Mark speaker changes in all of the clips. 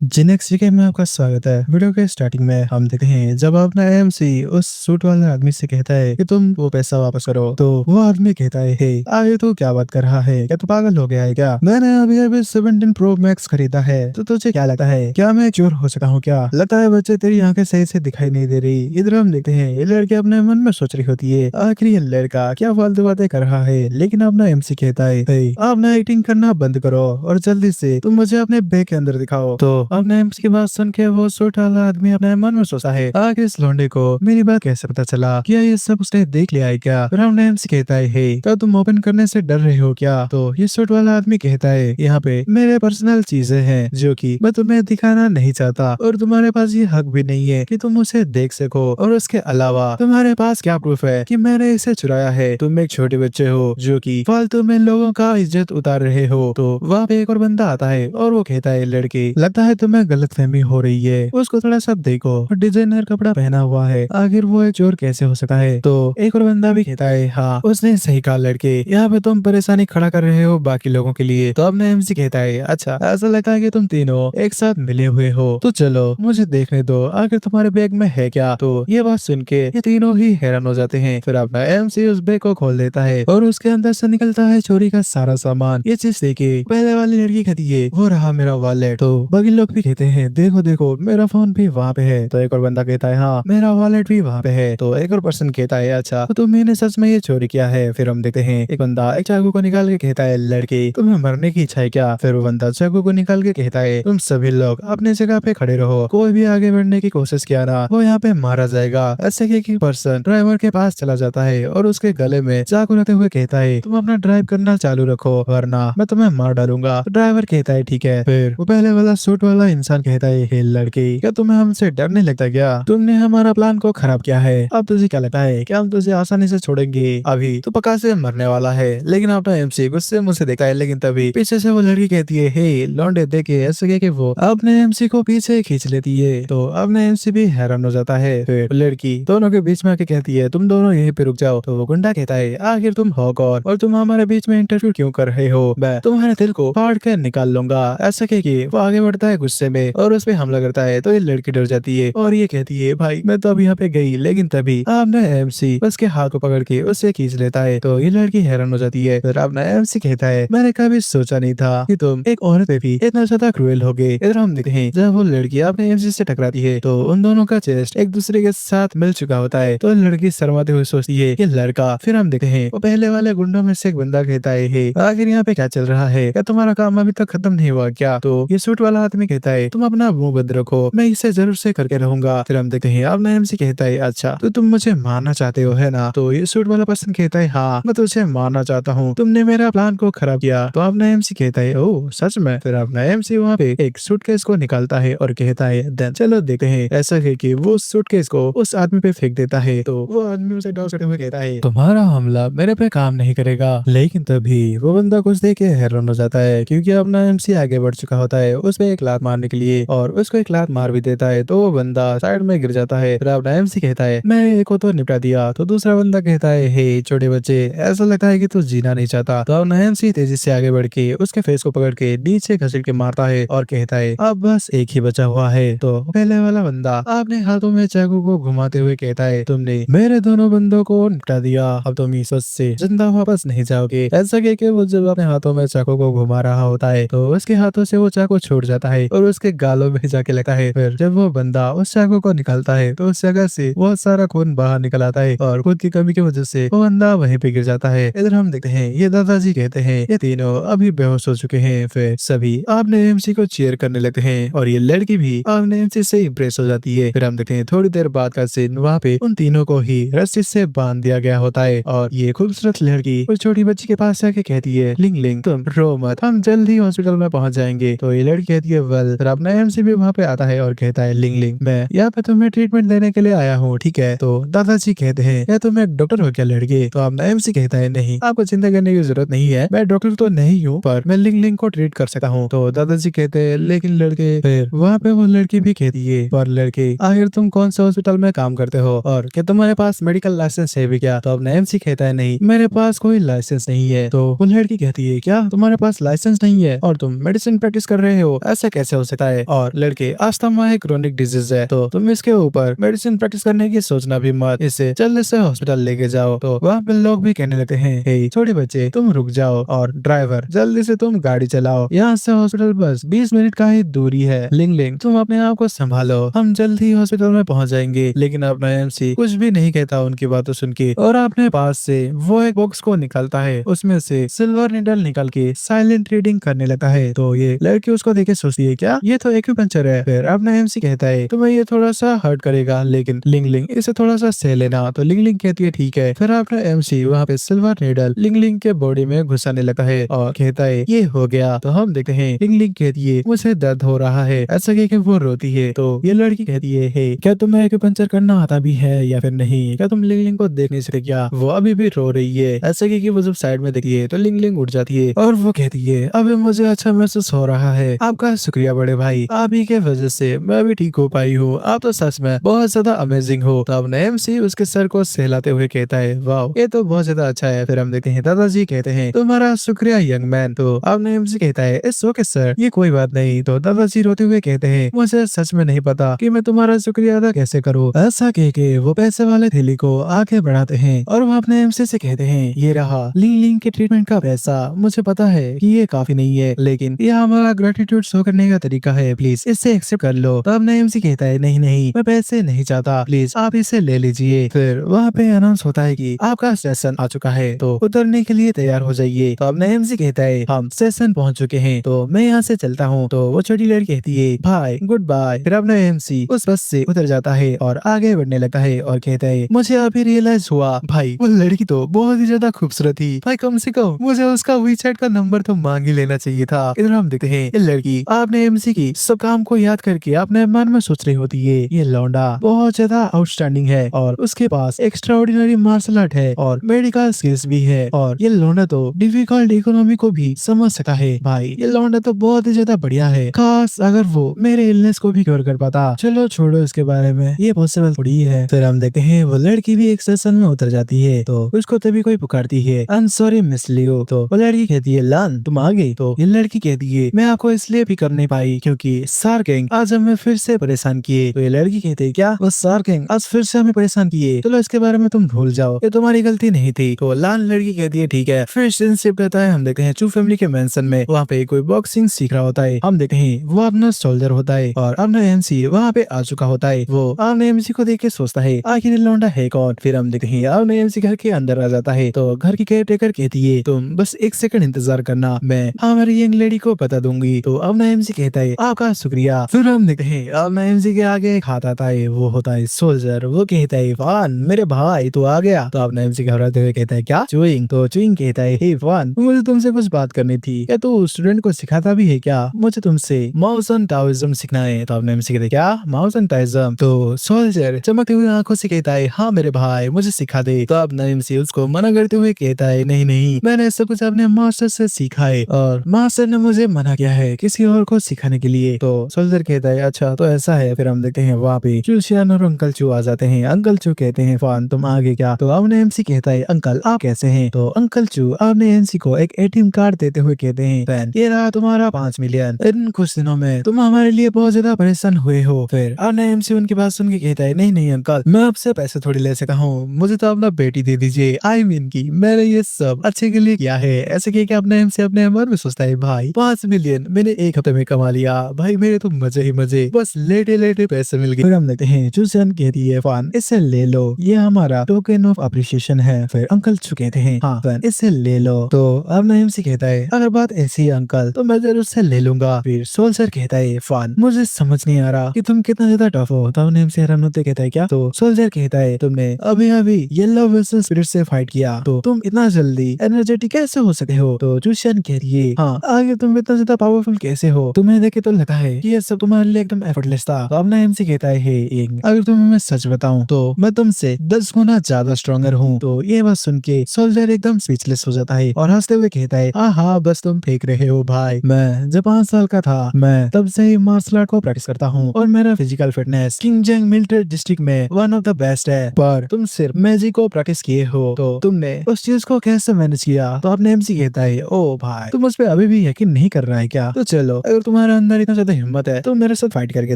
Speaker 1: जिनेक्स के में आपका स्वागत है। वीडियो के स्टार्टिंग में हम देखते हैं जब अपना एएमसी उस सूट वाले आदमी से कहता है कि तुम वो पैसा वापस करो, तो वो आदमी कहता है, हे आगे तू क्या बात कर रहा है? क्या तू पागल हो गया है क्या? मैंने अभी अभी 17 प्रो मैक्स खरीदा है, तो तुझे क्या लगता है क्या मैं चोर हो सकता हूँ क्या? लगता है बच्चे तेरी आंखें सही से दिखाई नहीं दे रही। इधर हम देखते हैं ये लड़की अपने मन में सोच रही होती है, आखिर ये लड़का क्या फालतू बातें कर रहा है, लेकिन अपना एमसी कहता है, हे आप ना एक्टिंग करना बंद करो और जल्दी से तुम मुझे अपने बैग के अंदर दिखाओ। तो अपने एम्स की बात सुन के वो सूट वाला आदमी अपने मन में सोचता है, आखिर इस लौंडे को मेरी बात कैसे पता चला? क्या ये सब उसने देख लिया है क्या? फिर अपने एम्स कहता है, हे क्या तुम ओपन करने से डर रहे हो क्या? तो ये सूट वाला आदमी कहता है, यहाँ पे मेरे पर्सनल चीजें हैं जो कि मैं तुम्हें दिखाना नहीं चाहता और तुम्हारे पास ये हक भी नहीं है कि तुम उसे देख सको, और उसके अलावा तुम्हारे पास क्या प्रूफ है कि मैंने इसे चुराया है? तुम एक छोटे बच्चे हो जो कि फालतू में लोगों का इज्जत उतार रहे हो। तो वहाँ पे एक और बंदा आता है और वो कहता है, लड़की लगता है तुम्हें गलतफहमी हो रही है, उसको थोड़ा सा देखो, डिजाइनर कपड़ा पहना हुआ है, आखिर वो एक चोर कैसे हो सकता है? तो एक और बंदा भी कहता है, हाँ उसने सही कहा लड़के, यहाँ पे तुम परेशानी खड़ा कर रहे हो बाकी लोगों के लिए। तो अब ना एमसी कहता है, अच्छा ऐसा लगता है कि तुम तीनों एक साथ मिले हुए हो, तो चलो मुझे देखने दो आखिर तुम्हारे बैग में है क्या। तो ये बात सुन के ये तीनों ही हैरान हो जाते हैं। फिर अपना एमसी उस बैग को खोल देता है और उसके अंदर से निकलता है चोरी का सारा सामान। ये चीज देखे पहले वाली लड़की कहती है, वो रहा मेरा वॉलेट। तो बाकी लोग भी कहते हैं, देखो देखो मेरा फोन भी वहाँ पे है। तो एक और बंदा कहता है, हाँ मेरा वॉलेट भी वहाँ पे है। तो एक और पर्सन कहता है, अच्छा तो तुमने सच में ये चोरी किया है? फिर हम देखते हैं एक बंदा एक चाकू को निकाल के कहता है, लड़की तुम्हें मरने की इच्छा है क्या? फिर वो बंदा चाकू को निकाल के कहता है, तुम सभी लोग अपने जगह पे खड़े रहो, कोई भी आगे बढ़ने की कोशिश किया ना वो यहाँ पे मारा जाएगा। ऐसे कि पर्सन ड्राइवर के पास चला जाता है और उसके गले में चाकू रखते हुए कहता है, तुम अपना ड्राइव करना चालू रखो वरना मैं तुम्हें मार डालूंगा। तो ड्राइवर कहता है, ठीक है। फिर वो पहले वाला सूट वाला इंसान कहता है, हे लड़की क्या तुम्हें हमसे डर नहीं लगता क्या? तुमने हमारा प्लान को खराब किया है, अब तुझे क्या लगता है क्या हम तुझे आसानी से छोड़ेंगे? अभी तो पक्का से मरने वाला है। लेकिन अपना एमसी गुस्से मुझसे देखता है, लेकिन तभी पीछे से वो लड़की कहती है, हे लौंडे देखे, ऐसे कह के वो अपने एमसी को पीछे खींच लेती है। तो अपने एमसी भी हैरान हो जाता है। फिर वो लड़की दोनों के बीच में आके कहती है, तुम दोनों यहीं पे रुक जाओ। तो वो गुंडा कहता है, आखिर तुम हो कौन और तुम हमारे बीच में इंटरव्यू क्यों कर रहे हो? मैं तुम्हारे दिल को फाड़ कर निकाल लूंगा। ऐसा कह के वो आगे बढ़ता है गुस्से में और उस पे हमला करता है। तो ये लड़की डर जाती है और ये कहती है, भाई मैं तो अब यहाँ पे गई। लेकिन तभी आपने एमसी उसके हाथ को पकड़ के उससे खींच लेता है। तो ये लड़की हैरान हो जाती है। फिर आपने एमसी कहता है, मैंने कभी सोचा नहीं था कि तुम एक औरत पे भी इतना ज्यादा क्रूएल होगे। इधर हम देखते हैं जब वो लड़की अपने एमसी से टकराती है तो उन दोनों का चेस्ट एक दूसरे के साथ मिल चुका होता है। तो लड़की शर्माते हुए सोचती है कि लड़का। फिर हम देखते हैं वो पहले वाले गुंडों में से एक बंदा कहता है, हे आखिर यहाँ पे क्या चल रहा है? क्या तुम्हारा काम अभी तक खत्म नहीं हुआ क्या? तो ये सूट वाला आदमी कहता है, तुम अपना मुंह बंद रखो, मैं इसे जरूर से करके रहूंगा। फिर हम देखते हैं अब एमसी कहता है, अच्छा तो तुम मुझे मारना चाहते हो है ना? तो ये सूट वाला पर्सन कहता है, हाँ मैं तुझे मारना चाहता हूँ, तुमने मेरा प्लान को खराब किया। तो अपना एमसी कहता है, ओह सच में? फिर अपना एमसी वहाँ पे एक सूटकेस को निकालता है और कहता है, देन चलो देखते हैं। ऐसा है कि वो सूटकेस को उस आदमी पे फेंक देता है। तो वो आदमी उसे डॉस करते हुए कहता है, तुम्हारा हमला मेरे पे काम नहीं करेगा। लेकिन तभी वो बंदा कुछ देख के हैरान हो जाता है क्योंकि अपना एमसी आगे बढ़ चुका होता है उस पे एक लात मारने के लिए और उसको एक लात मार भी देता है। तो वो बंदा साइड में गिर जाता है। फिर अपना एमसी कहता है, मैं एक को तो निपटा दिया। तो दूसरा बंदा कहता है, हे छोटे बच्चे, ऐसा लगता है कि तू जीना नहीं चाहता। तो अपना एमसी तेजी से आगे बढ़ के उसके फेस को पकड़ के नीचे घसीट के मारता है और कहता है, अब बस एक ही बचा हुआ है। तो पहले वाला बंदा अपने हाथों में चाकू को घुमाते हुए कहता है, तुमने मेरे दोनों बंदों को निपटा दिया, अब तुम इस वक्त से जिंदा वापस नहीं जाओगे। ऐसा कह के वो जब अपने हाथों में चाकू को घुमा रहा होता है तो उसके हाथों से वो चाकू छूट जाता है और उसके गालों में जाके लगता है। फिर जब वो बंदा उस चाकू को निकालता है तो उस जगह से बहुत सारा खून बाहर निकल आता है और खून की कमी की वजह से वो बंदा वहीं पे गिर जाता है। इधर हम देखते हैं ये दादाजी कहते हैं, ये तीनों अभी बेहोश हो चुके हैं। फिर सभी आपने एमसी को चीयर करने लगते हैं और ये लड़की भी आपने एमसी से इम्प्रेस हो जाती है। फिर हम देखते हैं थोड़ी देर बाद का सीन, वहाँ पे उन तीनों को ही रस्सी से बांध दिया गया होता है और ये खूबसूरत लड़की उस छोटी बच्ची के पास जाके कहती है, लिंग लिंग तुम रो मत, हम जल्द ही हॉस्पिटल में पहुंच जाएंगे। तो ये लड़की कहती है, वेल। फिर अपना एमसी भी वहाँ पे आता है और कहता है, लिंग लिंग मैं यहाँ पे तुम्हें ट्रीटमेंट देने के लिए आया हूँ, ठीक है? तो दादाजी कहते हैं, क्या तुम एक डॉक्टर हो क्या लड़के? तो अपना एमसी कहता है, नहीं आपको चिंता करने की जरूरत नहीं है, मैं डॉक्टर तो नहीं हूँ पर मैं लिंग लिंग को ट्रीट कर सकता हूँ। तो दादाजी कहते हैं, लेकिन लड़के। फिर वहाँ पे वो लड़की भी कहती है, पर लड़के आखिर तुम कौन से हॉस्पिटल में काम करते हो और क्या तुम्हारे पास मेडिकल लाइसेंस है भी क्या? तो अपना एमसी कहता है, नहीं मेरे पास कोई लाइसेंस नहीं है। तो वो लड़की कहती है, क्या तुम्हारे पास लाइसेंस नहीं है और तुम मेडिसिन प्रैक्टिस कर रहे हो? ऐसा कैसे कैसे हो सकता है, और लड़के अस्थमा एक क्रोनिक डिजीज है, तो तुम इसके ऊपर मेडिसिन प्रैक्टिस करने की सोचना भी मत, इसे जल्दी से हॉस्पिटल लेके जाओ। तो वहाँ पे लोग भी कहने लगते हैं, हे छोटे बच्चे तुम रुक जाओ, और ड्राइवर जल्दी से तुम गाड़ी चलाओ, यहाँ से हॉस्पिटल बस 20 मिनट का ही दूरी है। लिंग लिंग तुम अपने आप को संभालो, हम जल्द ही हॉस्पिटल में पहुंच जाएंगे। लेकिन अपना एमसी कुछ भी नहीं कहता उनकी बातों सुन के, और अपने पास से वो एक बॉक्स को निकालता है, उसमें से सिल्वर निडल निकाल के साइलेंट रीडिंग करने लगता है। तो ये लड़की उसको देखे सोचती है, क्या ये तो एक्यूपंक्चर है। फिर अपना एमसी कहता है, तुम्हें ये थोड़ा सा हर्ट करेगा, लेकिन लिंग लिंग इसे थोड़ा सा सह लेना। तो लिंग लिंग कहती है ठीक है। फिर अपना एमसी वहाँ पे सिल्वर निडल लिंग लिंग के बॉडी में घुसाने लगता है और कहता है ये हो गया। तो हम देखते हैं लिंग लिंग कहती है मुझे दर्द हो रहा है, ऐसा कह के वो रोती है। तो ये लड़की कहती है, हे क्या तुम्हें एक्यूपंक्चर करना आता भी है या फिर नहीं, क्या तुम लिंग लिंग को देख नहीं सकते क्या, वो अभी भी रो रही है। ऐसा कह के वो जब साइड में देखती है तो लिंग लिंग उठ जाती है और वो कहती है, अभी मुझे अच्छा महसूस हो रहा है, आपका शुक्रिया बड़े भाई, आप ही के वजह से मैं भी ठीक हो पाई हूँ, आप तो सच में बहुत ज्यादा अमेजिंग हो। तो अब एमसी उसके सर को सहलाते हुए कहता है, वाह ये तो बहुत ज्यादा अच्छा है। फिर हम देखते हैं दादाजी कहते हैं, तुम्हारा शुक्रिया यंग मैन। तो अब एमसी कहता है, इट्स ओके सर, ये कोई बात नहीं। तो दादाजी रोते हुए कहते हैं, मुझे सच में नहीं पता कि मैं तुम्हारा शुक्रिया अदा कैसे करूँ। ऐसा कह के वो पैसे वाले थैली को आगे बढ़ाते हैं और वो अपने एमसी से कहते हैं, ये रहा लिंग लिंग के ट्रीटमेंट का पैसा, मुझे पता है कि ये काफी नहीं है, लेकिन ये हमारा ग्रेटिट्यूड शो करने का तरीका है, प्लीज इसे एक्सेप्ट कर लो। तो अब एमसी कहता है, नहीं नहीं मैं पैसे नहीं चाहता, प्लीज आप इसे ले लीजिए। फिर वहाँ पे अनाउंस होता है कि आपका सेशन आ चुका है, तो उतरने के लिए तैयार हो जाइए। तो अब एमसी कहता है, हम सेशन पहुंच चुके हैं, तो मैं यहाँ से चलता हूँ। तो वो छोटी लड़की कहती है, बाय गुड बाय। फिर अपना एमसी उस बस से उतर जाता है और आगे बढ़ने लगता है और कहता है, मुझे अभी रियलाइज हुआ भाई वो लड़की तो बहुत ही ज्यादा खूबसूरत थी भाई, कम से कम मुझे उसका वीचैट का नंबर तो मांग ही लेना चाहिए था। इधर हम देखते हैं ये लड़की आपने एमसी की सब काम को याद करके अपने मन में सोच रही होती है, ये लौंडा बहुत ज्यादा आउटस्टैंडिंग है और उसके पास एक्स्ट्राऑर्डिनरी मार्शल आर्ट है और मेडिकल स्किल्स भी है, और ये लौंडा तो डिफिकल्ट इकोनॉमी को भी समझ सकता है। भाई ये लौंडा तो बहुत ही ज्यादा बढ़िया है, खास अगर वो मेरे इलनेस को भी क्योर कर पाता। चलो छोड़ो इसके बारे में, ये पॉसिबल थोड़ी है। फिर हम देखते हैं वो लड़की भी एक सेशन में उतर जाती है, तो उसको तभी कोई पुकारती है, आई एम सॉरी मिस लियो। तो वो लड़की कहती है, लान तुम आ गई। तो ये लड़की कहती है, मैं आपको इसलिए भी कर नहीं पाई क्योंकि सार गैंग आज हमें फिर से परेशान किए। तो ये लड़की कहती है, क्या वो सार गैंग आज फिर से हमें परेशान किए, चलो इसके बारे में तुम भूल जाओ, ये तुम्हारी गलती नहीं थी। तो लान लड़की कहती है, ठीक है। फिर सिंसिप रहता है, हम देखते हैं चू फैमिली के मेंशन में, वहाँ पे कोई बॉक्सिंग सीख रहा होता है। हम देखते हैं वो अपना सोल्जर होता है और अपना एमसी वहाँ पे आ चुका होता है। वो अपने एमसी को देख के सोचता है, आखिर लौंडा है कौन। फिर हम देखते हैं अपने एमसी घर के अंदर आ जाता है, तो घर की केयर टेकर कहती है, तुम बस एक सेकंड इंतजार करना, मैं हमारी यंग लेडी को बता दूंगी। तो अपना एमसी कहता है, आपका शुक्रिया। फिर हम देखते हैं अपना एमसी के आगे एक हाथ आता है, वो होता है सोल्जर। वो कहता है, फान मेरे भाई तू आ गया। तो अपना एमसी घबराते हुए कहता है, क्या चुइंग। तो चुइंग कहता है, हे फान मुझे तुमसे कुछ बात करनी थी, क्या तू स्टूडेंट को सिखाता भी है क्या, मुझे तुमसे माउसन टाओइज्म सीखना है। तो अपना एमसी कहता है, क्या माउसन टाओइज्म। तो सोल्जर चमकते हुए आंखों से कहता है, हाँ मेरे भाई मुझे सिखा दे। तो अपना एमसी उसको मना करते हुए कहता है, नहीं नहीं मैंने सब कुछ अपने मास्टर से सीखा है और मास्टर ने मुझे मना किया है किसी और को सिखाने के लिए। तो सोल्जर कहता है, अच्छा तो ऐसा है। फिर हम देखते हैं वहाँ पे चूशियन और अंकल चू आ जाते हैं। अंकल चू कहते हैं, फान तुम आगे क्या। तो अपने एमसी कहता है, अंकल आप कैसे हैं। तो अंकल चू अपने एमसी को एक एटीएम कार्ड देते हुए कहते हैं, फैन ये रहा तुम्हारा 5 मिलियन, इन कुछ दिनों में तुम हमारे लिए बहुत ज्यादा परेशान हुए हो। फिर अपने एमसी उनकी बात सुन के कहता है, नहीं नहीं अंकल मैं आपसे पैसे थोड़ी ले सकता हूँ, मुझे तो अपना बेटी दे दीजिए, आई मीन की मैंने ये सब अच्छे के लिए किया है। ऐसे कह के अपने एमसी अपने मन में सोचता है, भाई 5 मिलियन मैंने एक हफ्ते में कमा लिया, भाई मेरे तो मजे ही मजे, बस लेटे लेटे पैसे मिल गए। फिर हम देखते हैं चूसन कहती है, फान इसे ले लो, ये हमारा टोकन ऑफ अप्रिशिएशन है। फिर अंकल चू कहते हैं, हाँ फान इसे ले लो। तो अब एमसी कहता है, अगर बात ऐसी है अंकल तो मैं जरूर से ले लूंगा। फिर सोल्जर कहता है, फान मुझे समझ नहीं आ रहा कि तुम कितना ज्यादा टफ हो। तब एमसी हैरान होते कहता है, क्या। तो सोल्जर कहता है, तुमने अभी अभी येलो वर्सेस स्पिरिट से फाइट किया, तो तुम इतना जल्दी एनर्जेटिक कैसे हो सकते हो। तो चूशन कह रही है, हाँ आगे तुम इतना ज्यादा पावरफुल कैसे हो, तुम्हें देखे तो लगता है कि ये सब तुम्हारे लिए एकदम एफर्टलेस था। तो अब एमसी कहता है, हे यंग अगर तुम्हें मैं सच बताऊं तो मैं तुमसे 10 गुना ज्यादा स्ट्रॉन्गर हूँ। तो ये बात सुन के सोल्जर एकदम स्पीचलेस हो जाता है और हंसते हुए कहता है, हाँ हाँ बस तुम फेंक रहे हो भाई, मैं जब 5 साल का था मैं तब से ही मार्शल आर्ट को प्रैक्टिस करता हूँ और मेरा फिजिकल फिटनेस किंगजेंग मिलिट्री डिस्ट्रिक्ट में वन ऑफ द बेस्ट है, पर तुम सिर्फ मैजिक को प्रैक्टिस किए हो, तो तुमने उस चीज को कैसे मैनेज किया। तो आपने एमसी कहता है, ओ भाई तुम उस पर अभी भी यकीन नहीं कर रहा है क्या। तो चलो अगर तुम्हारे तुम्हारे अंदर इतना ज्यादा हिम्मत है तो मेरे साथ फाइट करके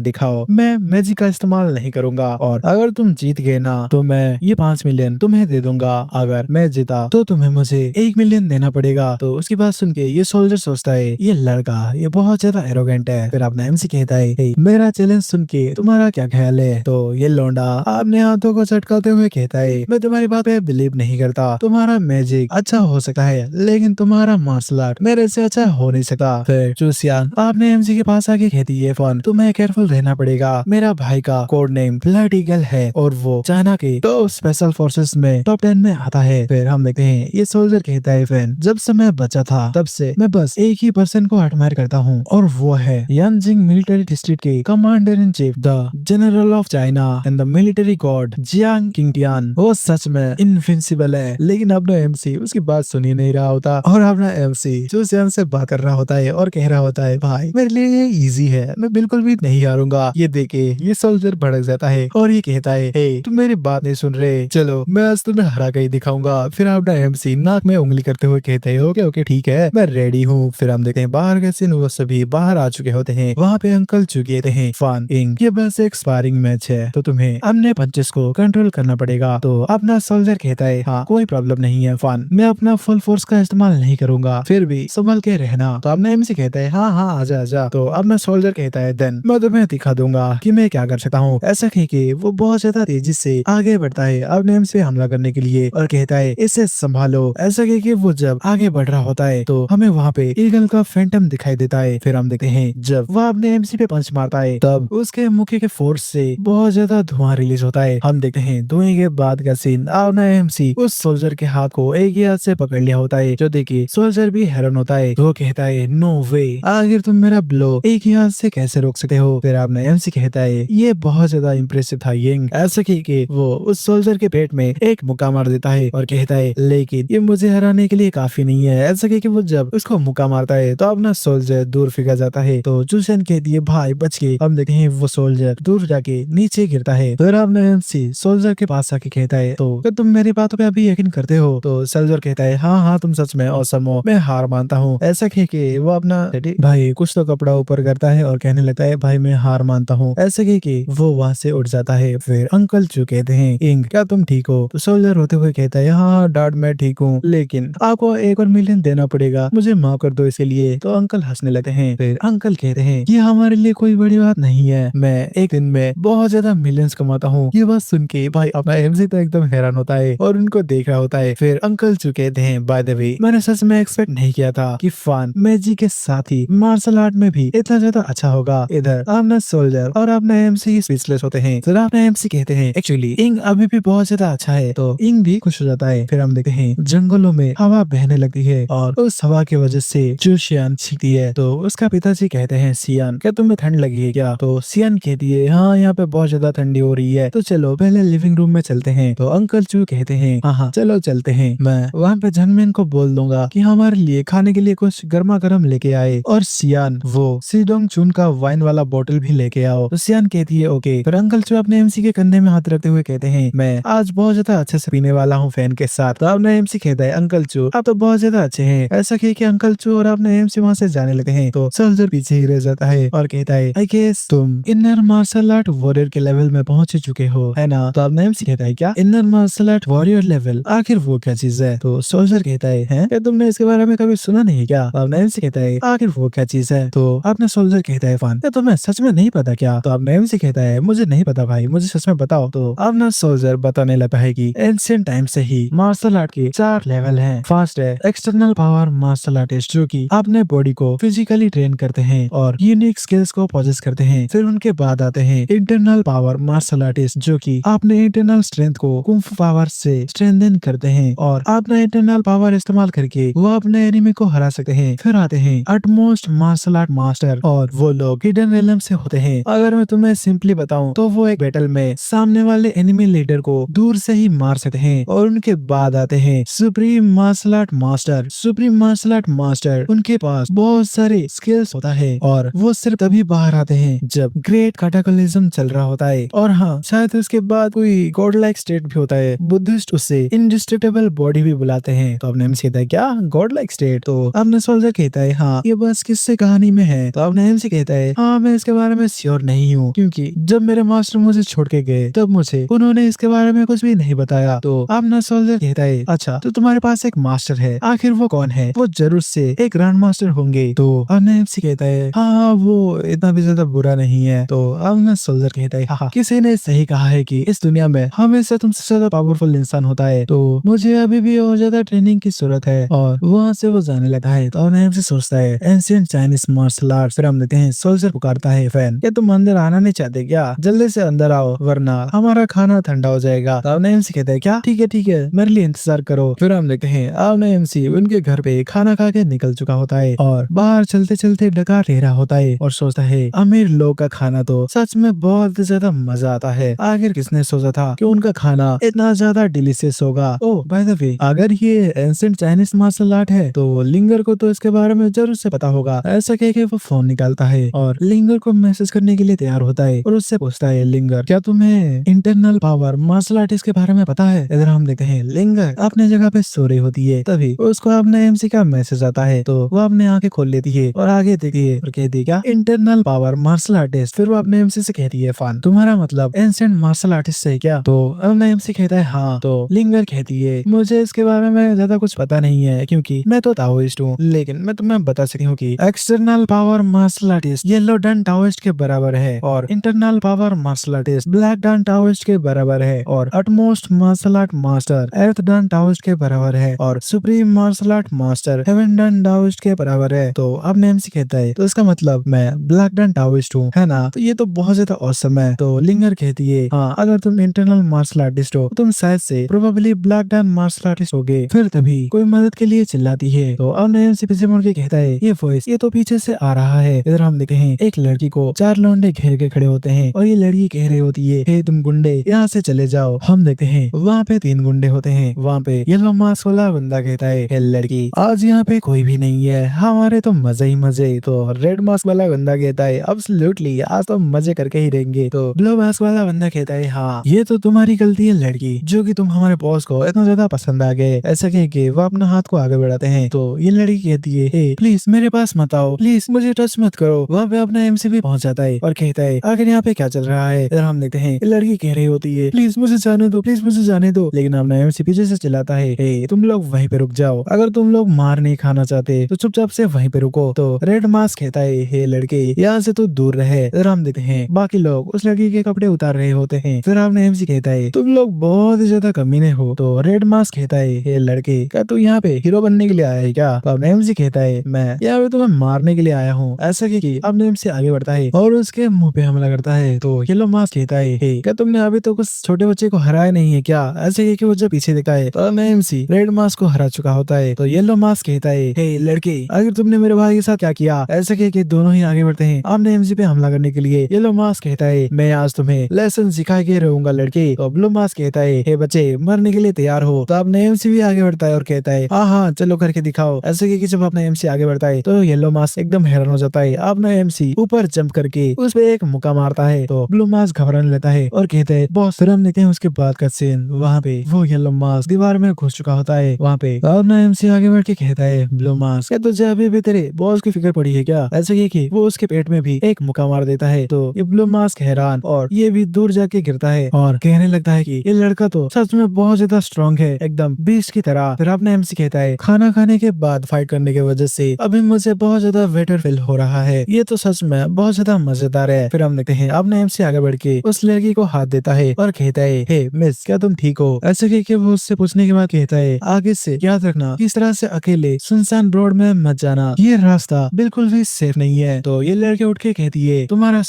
Speaker 1: दिखाओ, मैं मैजिक का इस्तेमाल नहीं करूंगा और अगर तुम जीत गए ना तो मैं ये 5 मिलियन तुम्हें दे दूंगा, अगर मैं जीता तो तुम्हें मुझे 1 मिलियन देना पड़ेगा। तो उसकी बात सुन के ये सोल्जर सोचता है ये लड़का ये बहुत ज्यादा एरोगेंट है। फिर अपना एमसी कहता है "हे, मेरा चैलेंज सुन के तुम्हारा क्या ख्याल है"। तो ये लौंडा अपने हाथों को चटकाते हुए कहता है मैं तुम्हारी बात पे बिलीव नहीं करता, तुम्हारा मैजिक अच्छा हो सकता है लेकिन तुम्हारा मार्शल आर्ट मेरे से अच्छा हो नहीं सकता। फिर चूसियान आपने एमसी के पास आके कहती है फोन तुम्हें केयरफुल रहना पड़ेगा, मेरा भाई का कोड नेम ब्लड ईगल है और वो चाइना के तो स्पेशल फोर्सेस में टॉप 10 में आता है। फिर हम देखते हैं ये सोल्जर कहता है फैन जब से मैं बचा था तब से मैं बस एक ही पर्सन को एडमायर करता हूँ और वो है यानजिंग मिलिट्री डिस्ट्रिक्ट के commander in chief the general of China and the military god Jiang Qingtian. वो सच में इनविंसिबल है लेकिन अपना एमसी उसकी बात सुन ही नहीं रहा होता और अपना एमसी चूसियान से बात कर रहा होता है और कह रहा होता है भाई मेरे लिए ये इजी है, मैं बिल्कुल भी नहीं हारूंगा। ये देखे ये सोल्जर भड़क जाता है और ये कहता है हे तुम मेरी बात नहीं सुन रहे, चलो मैं आज तुम्हें हरा के ही दिखाऊंगा। फिर अपना एमसी नाक में उंगली करते हुए कहते हैं ओके ओके ठीक है मैं रेडी हूँ। फिर हम देखते हैं बाहर के सीन, वो सभी बाहर आ चुके होते हैं, वहाँ पे अंकल चुके हैं फान इंग ये बस एक स्पारिंग मैच है तो तुम्हें अपने पंचेस को कंट्रोल करना पड़ेगा। तो अपना सोल्जर कहता है हाँ कोई प्रॉब्लम नहीं है फान, मैं अपना फुल फोर्स का इस्तेमाल नहीं करूंगा, फिर भी संभल के रहना। तो अपना एमसी कहता है हाँ हाँ आजा आजा। तो अपना सोल्जर कहता है देन मैं तुम्हें दिखा दूंगा कि मैं क्या कर सकता हूँ। ऐसा कह के वो बहुत ज्यादा तेजी से आगे बढ़ता है अपने एम से हमला करने के लिए और कहता है इसे संभालो। ऐसा कह के वो जब आगे बढ़ रहा होता है तो हमें वहाँ पे ईगल का फैंटम दिखाई देता है। फिर हम देखते हैं जब वह अपने एमसी पे पंच मारता है तब उसके मुख्य के फोर्स से बहुत ज्यादा धुआं रिलीज होता है। हम देखते हैं धुएं के बाद का सीन, अपना एमसी उस सोल्जर के हाथ को एक ही हाथ से पकड़ लिया होता है जो देखिए सोल्जर भी हैरान होता है। तो कहता है नो वे, आखिर तुम मेरा ब्लो एक ही हाथ से कैसे रोक सकते हो। फिर अपना एमसी कहता है ये बहुत ज्यादा इम्प्रेसिव था यंग। ऐसा कि वो उस सोल्जर के पेट में एक मुक्का मार देता है और कहता है लेकिन ये मुझे हराने के लिए काफी नहीं है। ऐसा कि वो जब उसको मुक्का मारता है तो अपना सोल्जर दूर फिका जाता है। तो चूसन कहती है भाई बच के। हम देखते हैं वो सोल्जर दूर जाके नीचे गिरता है। फिर अपना एमसी सोल्जर के पास आके कहता है तो क्या तुम मेरी बातों पे अभी यकीन करते हो। तो सोल्जर कहता है हाँ हाँ तुम सच में औसम हो, मैं हार मानता हूँ। ऐसा कह के वो अपना भाई कुछ तो कपड़ा ऊपर करता है और कहने लगता है भाई मैं हार मानता हूँ। ऐसा कह के वो वहाँ से उठ जाता है। फिर अंकल चू कहते हैं इंग क्या तुम ठीक हो। तो सोल्जर होते हुए कहता है हाँ डैड मैं ठीक हूँ लेकिन आपको 1 और मिलियन देना पड़ेगा, मुझे माफ कर दो इसके लिए। तो अंकल हंसने लगते हैं। फिर अंकल कहते हैं ये हमारे लिए कोई बड़ी बात नहीं है, मैं एक दिन में बहुत ज्यादा मिलियंस कमाता हूँ। ये बात सुन के भाई अपना एमसी तो एकदम हैरान होता है और उनको देख रहा होता है। फिर अंकल चू कहते हैं बाय द वे मैंने सच में एक्सपेक्ट नहीं किया था कि फान मैजिक के साथ ही मार्शल आर्ट में भी इतना ज्यादा अच्छा होगा। इधर अपना सोल्जर और अपना एमसी स्पीचलेस होते हैं। फिर अपना एमसी कहते हैं एक्चुअली इंग अभी भी बहुत ज्यादा अच्छा है। तो इंग भी खुश हो जाता है। फिर हम देखते हैं जंगलों में हवा बहने लगती है और उस हवा की वजह से चूसियान सीखती है। तो उसका पिताजी कहते हैं सियान क्या तुम्हें ठंड लगी है क्या। तो सियान कहती है हाँ यहाँ पे बहुत ज्यादा ठंडी हो रही है, तो चलो पहले लिविंग रूम में चलते हैं। तो अंकल चू कहते हैं हाँ हाँ चलो चलते हैं, मैं वहाँ पे जनमिन को बोल दूंगा कि हमारे लिए खाने के लिए कुछ गर्मा गर्म लेके आए और सियान वो सीडोंग चून का वाइन वाला बोतल भी लेके आओ। तो सियान कहती है ओके। फिर अंकल चू अपने एमसी के कंधे में हाथ रखते हुए कहते हैं मैं आज बहुत ज्यादा अच्छे से पीने वाला हूँ फैन के साथ। तो अपना एमसी कहता है अंकल चू आप तो बहुत ज्यादा अच्छे हैं। ऐसा कह के अंकल चू और अपने एमसी वहाँ से जाने लगते हैं। तो सोल्जर पीछे ही रह जाता है और कहता है आई गेस तुम इनर मार्शल आर्ट वॉरियर के लेवल में पहुंच चुके हो है ना। तो अपना एमसी कहता है क्या inner martial art warrior level, आखिर वो क्या चीज है। तो सोल्जर कहता है क्या तुमने इसके बारे में कभी सुना नहीं क्या। तो अपना एमसी कहता है आखिर वो क्या चीज है। तो अपना सोल्जर कहता है फान क्या तुम्हें सच में नहीं पता क्या। तो अपना एमसी कहता है मुझे नहीं पता भाई, मुझे सच में बताओ। तो अपना सोल्जर बताने लगता है कि एंशिएंट टाइम से ही मार्शल आर्ट के 4 लेवल हैं। फर्स्ट है एक्सटर्नल पावर मार्शल आर्टिस्ट जो कि अपने बॉडी को फिजिकली ट्रेन करते हैं और यूनिक स्किल्स को पॉजेस करते हैं। फिर उनके बाद आते हैं इंटरनल पावर मार्शल आर्टिस्ट जो कि अपने इंटरनल स्ट्रेंथ को कुंफू पावर से स्ट्रेंथन करते हैं और अपना इंटरनल पावर इस्तेमाल करके वो अपने एनिमी को हरा सकते हैं। फिर आते हैं अटमोस्ट मार्शल आर्ट मास्टर और वो लोग हिडन रियलम से होते हैं। अगर मैं तुम्हें सिंपली बताऊं तो वो एक बैटल में सामने वाले एनिमी लीडर को दूर से ही मार सकते हैं। और उनके बाद आते हैं supreme martial art master. Supreme martial art master उनके पास बहुत सारे स्किल्स होता है और वो सिर्फ तभी बाहर आते हैं जब ग्रेट कैटाक्लिज्म चल रहा होता है। और हाँ शायद उसके बाद कोई गॉड लाइक स्टेट भी होता है, बुद्धिस्ट उसे इंडिस्ट्रक्टेबल बॉडी भी बुलाते हैं। तो अपने कहता है क्या गॉड लाइक स्टेट। तो अपने सोल्जर कहता है हाँ ये बस किससे कहानी में है। तो अब एमसी कहता है हाँ मैं इसके बारे में श्योर नहीं हूँ, क्योंकि जब मेरे मास्टर मुझे छोड़ के गए तब मुझे उन्होंने इसके बारे में कुछ भी नहीं बताया। तो अब ना सोल्जर कहता है अच्छा तो तुम्हारे पास एक मास्टर है, आखिर वो कौन है? वो जरूर से एक ग्रैंड मास्टर होंगे। तो अब एमसी कहता है हाँ वो इतना भी ज्यादा बुरा नहीं है। तो अब ना सोल्जर कहता है हाँ किसी ने सही कहा है कि इस दुनिया में हमेशा तुमसे ज्यादा पावरफुल इंसान होता है, तो मुझे अभी भी और ज्यादा ट्रेनिंग की जरूरत है। और वहाँ से वो जाने लगा है। तो अब एमसी सोचता है एंशिएंट चाइनीज मार्शल आर्ट। फिर हम देखते हैं सोल्जर पुकारता है फैन क्या तुम अंदर आना नहीं चाहते क्या? जल्दी से अंदर आओ वरना हमारा खाना ठंडा हो जाएगा। तो अब एमसी कहता है क्या ठीक है मेरे लिए इंतजार करो। फिर हम देखते हैं अब एमसी उनके घर पे खाना खा के निकल चुका होता है और बाहर चलते चलते डकार ले रहा होता है और सोचता है अमीर लोग का खाना तो सच में बहुत ज्यादा मजा आता है। आखिर किसने सोचा था कि उनका खाना इतना ज्यादा डिलीशियस होगा। ओ बाय द वे अगर ये एंशिएंट चाइनीज मार्शल आर्ट है तो लिंगर को तो इसके बारे में जरूर से पता होगा। ऐसा कह के वो फोन निकालता है और लिंगर को मैसेज करने के लिए तैयार होता है और उससे पूछता है लिंगर क्या तुम्हें इंटरनल पावर मार्शल आर्टिस्ट के बारे में पता है? इधर हम देखते हैं लिंगर अपने जगह पे सो रही होती है, तभी उसको अपने एमसी का मैसेज आता है। तो वो अपने आंखें खोल लेती है और आगे देखती है और कहती है क्या इंटरनल पावर मार्शल आर्टिस्ट? फिर वो अपने एमसी से कहती है फन तुम्हारा मतलब एंशिएंट मार्शल आर्टिस्ट है क्या? तो अपने एमसी कहता है हाँ। तो लिंगर कहती है मुझे इसके बारे में ज्यादा कुछ पता नहीं है क्योंकि मैं तो ताओइस्ट हूँ, लेकिन मैं तुम्हें बता सकती हूँ कि external power martial artist yellow dan Taoist के बराबर है और internal power martial artist black dan Taoist के बराबर है और utmost martial art master earth dan Taoist के बराबर है और supreme martial art master heaven dan Taoist के बराबर है। तो अब नेमसी कहता है तो इसका मतलब मैं ब्लैक डन ताओइस्ट हूँ है ना? तो ये तो बहुत ज्यादा औसम है। तो लिंगर कहती है हाँ अगर तुम इंटरनल मार्शल आर्टिस्ट हो तुम शायद से probably black dan martial artist होगे। फिर तभी कोई मदद के लिए चिल्लाती है। तो अब नेमसी पीछे मुड़ के कहता है ये वॉइस ये तो पीछे से आ रहा है। इधर हम देखते हैं एक लड़की को चार लौंडे घेर के खड़े होते हैं और ये लड़की कह रही होती है हे तुम गुंडे यहाँ से चले जाओ। हम देखते हैं वहाँ पे तीन गुंडे होते हैं। वहाँ पे येलो मास्क वाला बंदा कहता है हे लड़की आज यहाँ पे कोई भी नहीं है, हमारे तो मजे ही मजे। तो रेड मास्क वाला बंदा कहता है एब्सोल्युटली आज तो मजे करके ही रहेंगे। तो ब्लू मास्क वाला बंदा कहता है हाँ ये तो तुम्हारी गलती है लड़की जो कि तुम हमारे बॉस को इतना ज्यादा पसंद आ गए। ऐसा कह के वो अपना हाथ को आगे बढ़ाते हैं। तो ये लड़की कहती है हे प्लीज मेरे पास मत आओ, प्लीज मुझे टच मत करो। वहाँ पे अपना एमसी भी पहुंच जाता है और कहता है आखिर यहाँ पे क्या चल रहा है? इधर हम देखते हैं ये लड़की कह रही होती है प्लीज मुझे जाने दो, प्लीज मुझे जाने दो। लेकिन अपना एमसी पीछे से चिल्लाता है हे तुम लोग वहीं पे रुक जाओ, अगर तुम लोग मार नहीं खाना चाहते तो चुपचाप से वहीं पे रुको। तो रेड मास्क कहता है हे लड़के यहाँ से तो दूर रहे। इधर हम देखते हैं बाकी लोग उस लड़की के कपड़े उतार रहे होते हैं। फिर आपने एमसी कहता है तुम लोग बहुत ही ज्यादा कमीने हो। तो रेड मास्क कहता है हे लड़के क्या तू यहाँ पे हीरो बनने के लिए आया है क्या? तो आपने एमसी कहता है मैं यहाँ पे तुम्हें मारने के लिए आया हूँ। ऐसा कि आपने एमसी आगे बढ़ता है और उसके मुंह पे हमला करता है। तो येलो मास्क कहता है हे क्या तुमने अभी तो कुछ छोटे बच्चे को हराया नहीं है क्या? ऐसे कि वो जब पीछे देखता है तो एमसी रेड मास्क को हरा चुका होता है। तो येलो मास्क कहता है हे लड़के अगर तुमने मेरे भाई के साथ क्या किया? ऐसा कि दोनों ही आगे बढ़ते हैं आपने एमसी पे हमला करने के लिए। येलो मास्क कहता है मैं आज तुम्हें लेसन सिखा के रहूंगा लड़के। तो ब्लू मास्क कहता है हे बच्चे मरने के लिए तैयार हो? तो आपने एमसी भी आगे बढ़ता है और कहता है हाँ चलो करके दिखाओ। ऐसे कि जब अपना एमसी आगे बढ़ता है तो येलो मास्क एकदम हैरान हो जाता है। अपना एमसी ऊपर जंप करके उस पे एक मुक्का मारता है। तो ब्लू मास्क घबराने लेता है और कहता है बॉस। फिर हम देखते हैं उसके बाद का सीन, वहाँ पे वो येलो मास्क दीवार में घुस चुका होता है। वहाँ पे अपना एमसी आगे बढ़ के कहता है ब्लू मास्क क्या तुझे अभी भी तेरे बॉस की फिक्र पड़ी है क्या? ऐसे कि वो उसके पेट में भी एक मुक्का मार देता है। तो ये ब्लू मास्क हैरान और ये भी दूर जाके गिरता है और कहने लगता है कि ये लड़का तो सच में बहुत ज्यादा स्ट्रॉन्ग है, एकदम बीस्ट की तरह। फिर अपना एमसी कहता है खाना खाने के बाद फाइट करने की वजह से अभी मुझे बहुत ज्यादा बेटर फील हो रहा है, ये तो सच में बहुत ज्यादा मजेदार है। फिर हम देखते हैं अपना एमसी आगे बढ़ के उस लड़की को हाथ देता है और कहता है हे मिस क्या तुम ठीक हो? ऐसे कह के वो उससे पूछने के बाद कहता है आगे से याद रखना किस तरह से अकेले सुनसान रोड में मत जाना, ये रास्ता बिल्कुल भी सेफ नहीं है। तो ये लड़के उठ के कहती है तुम्हारा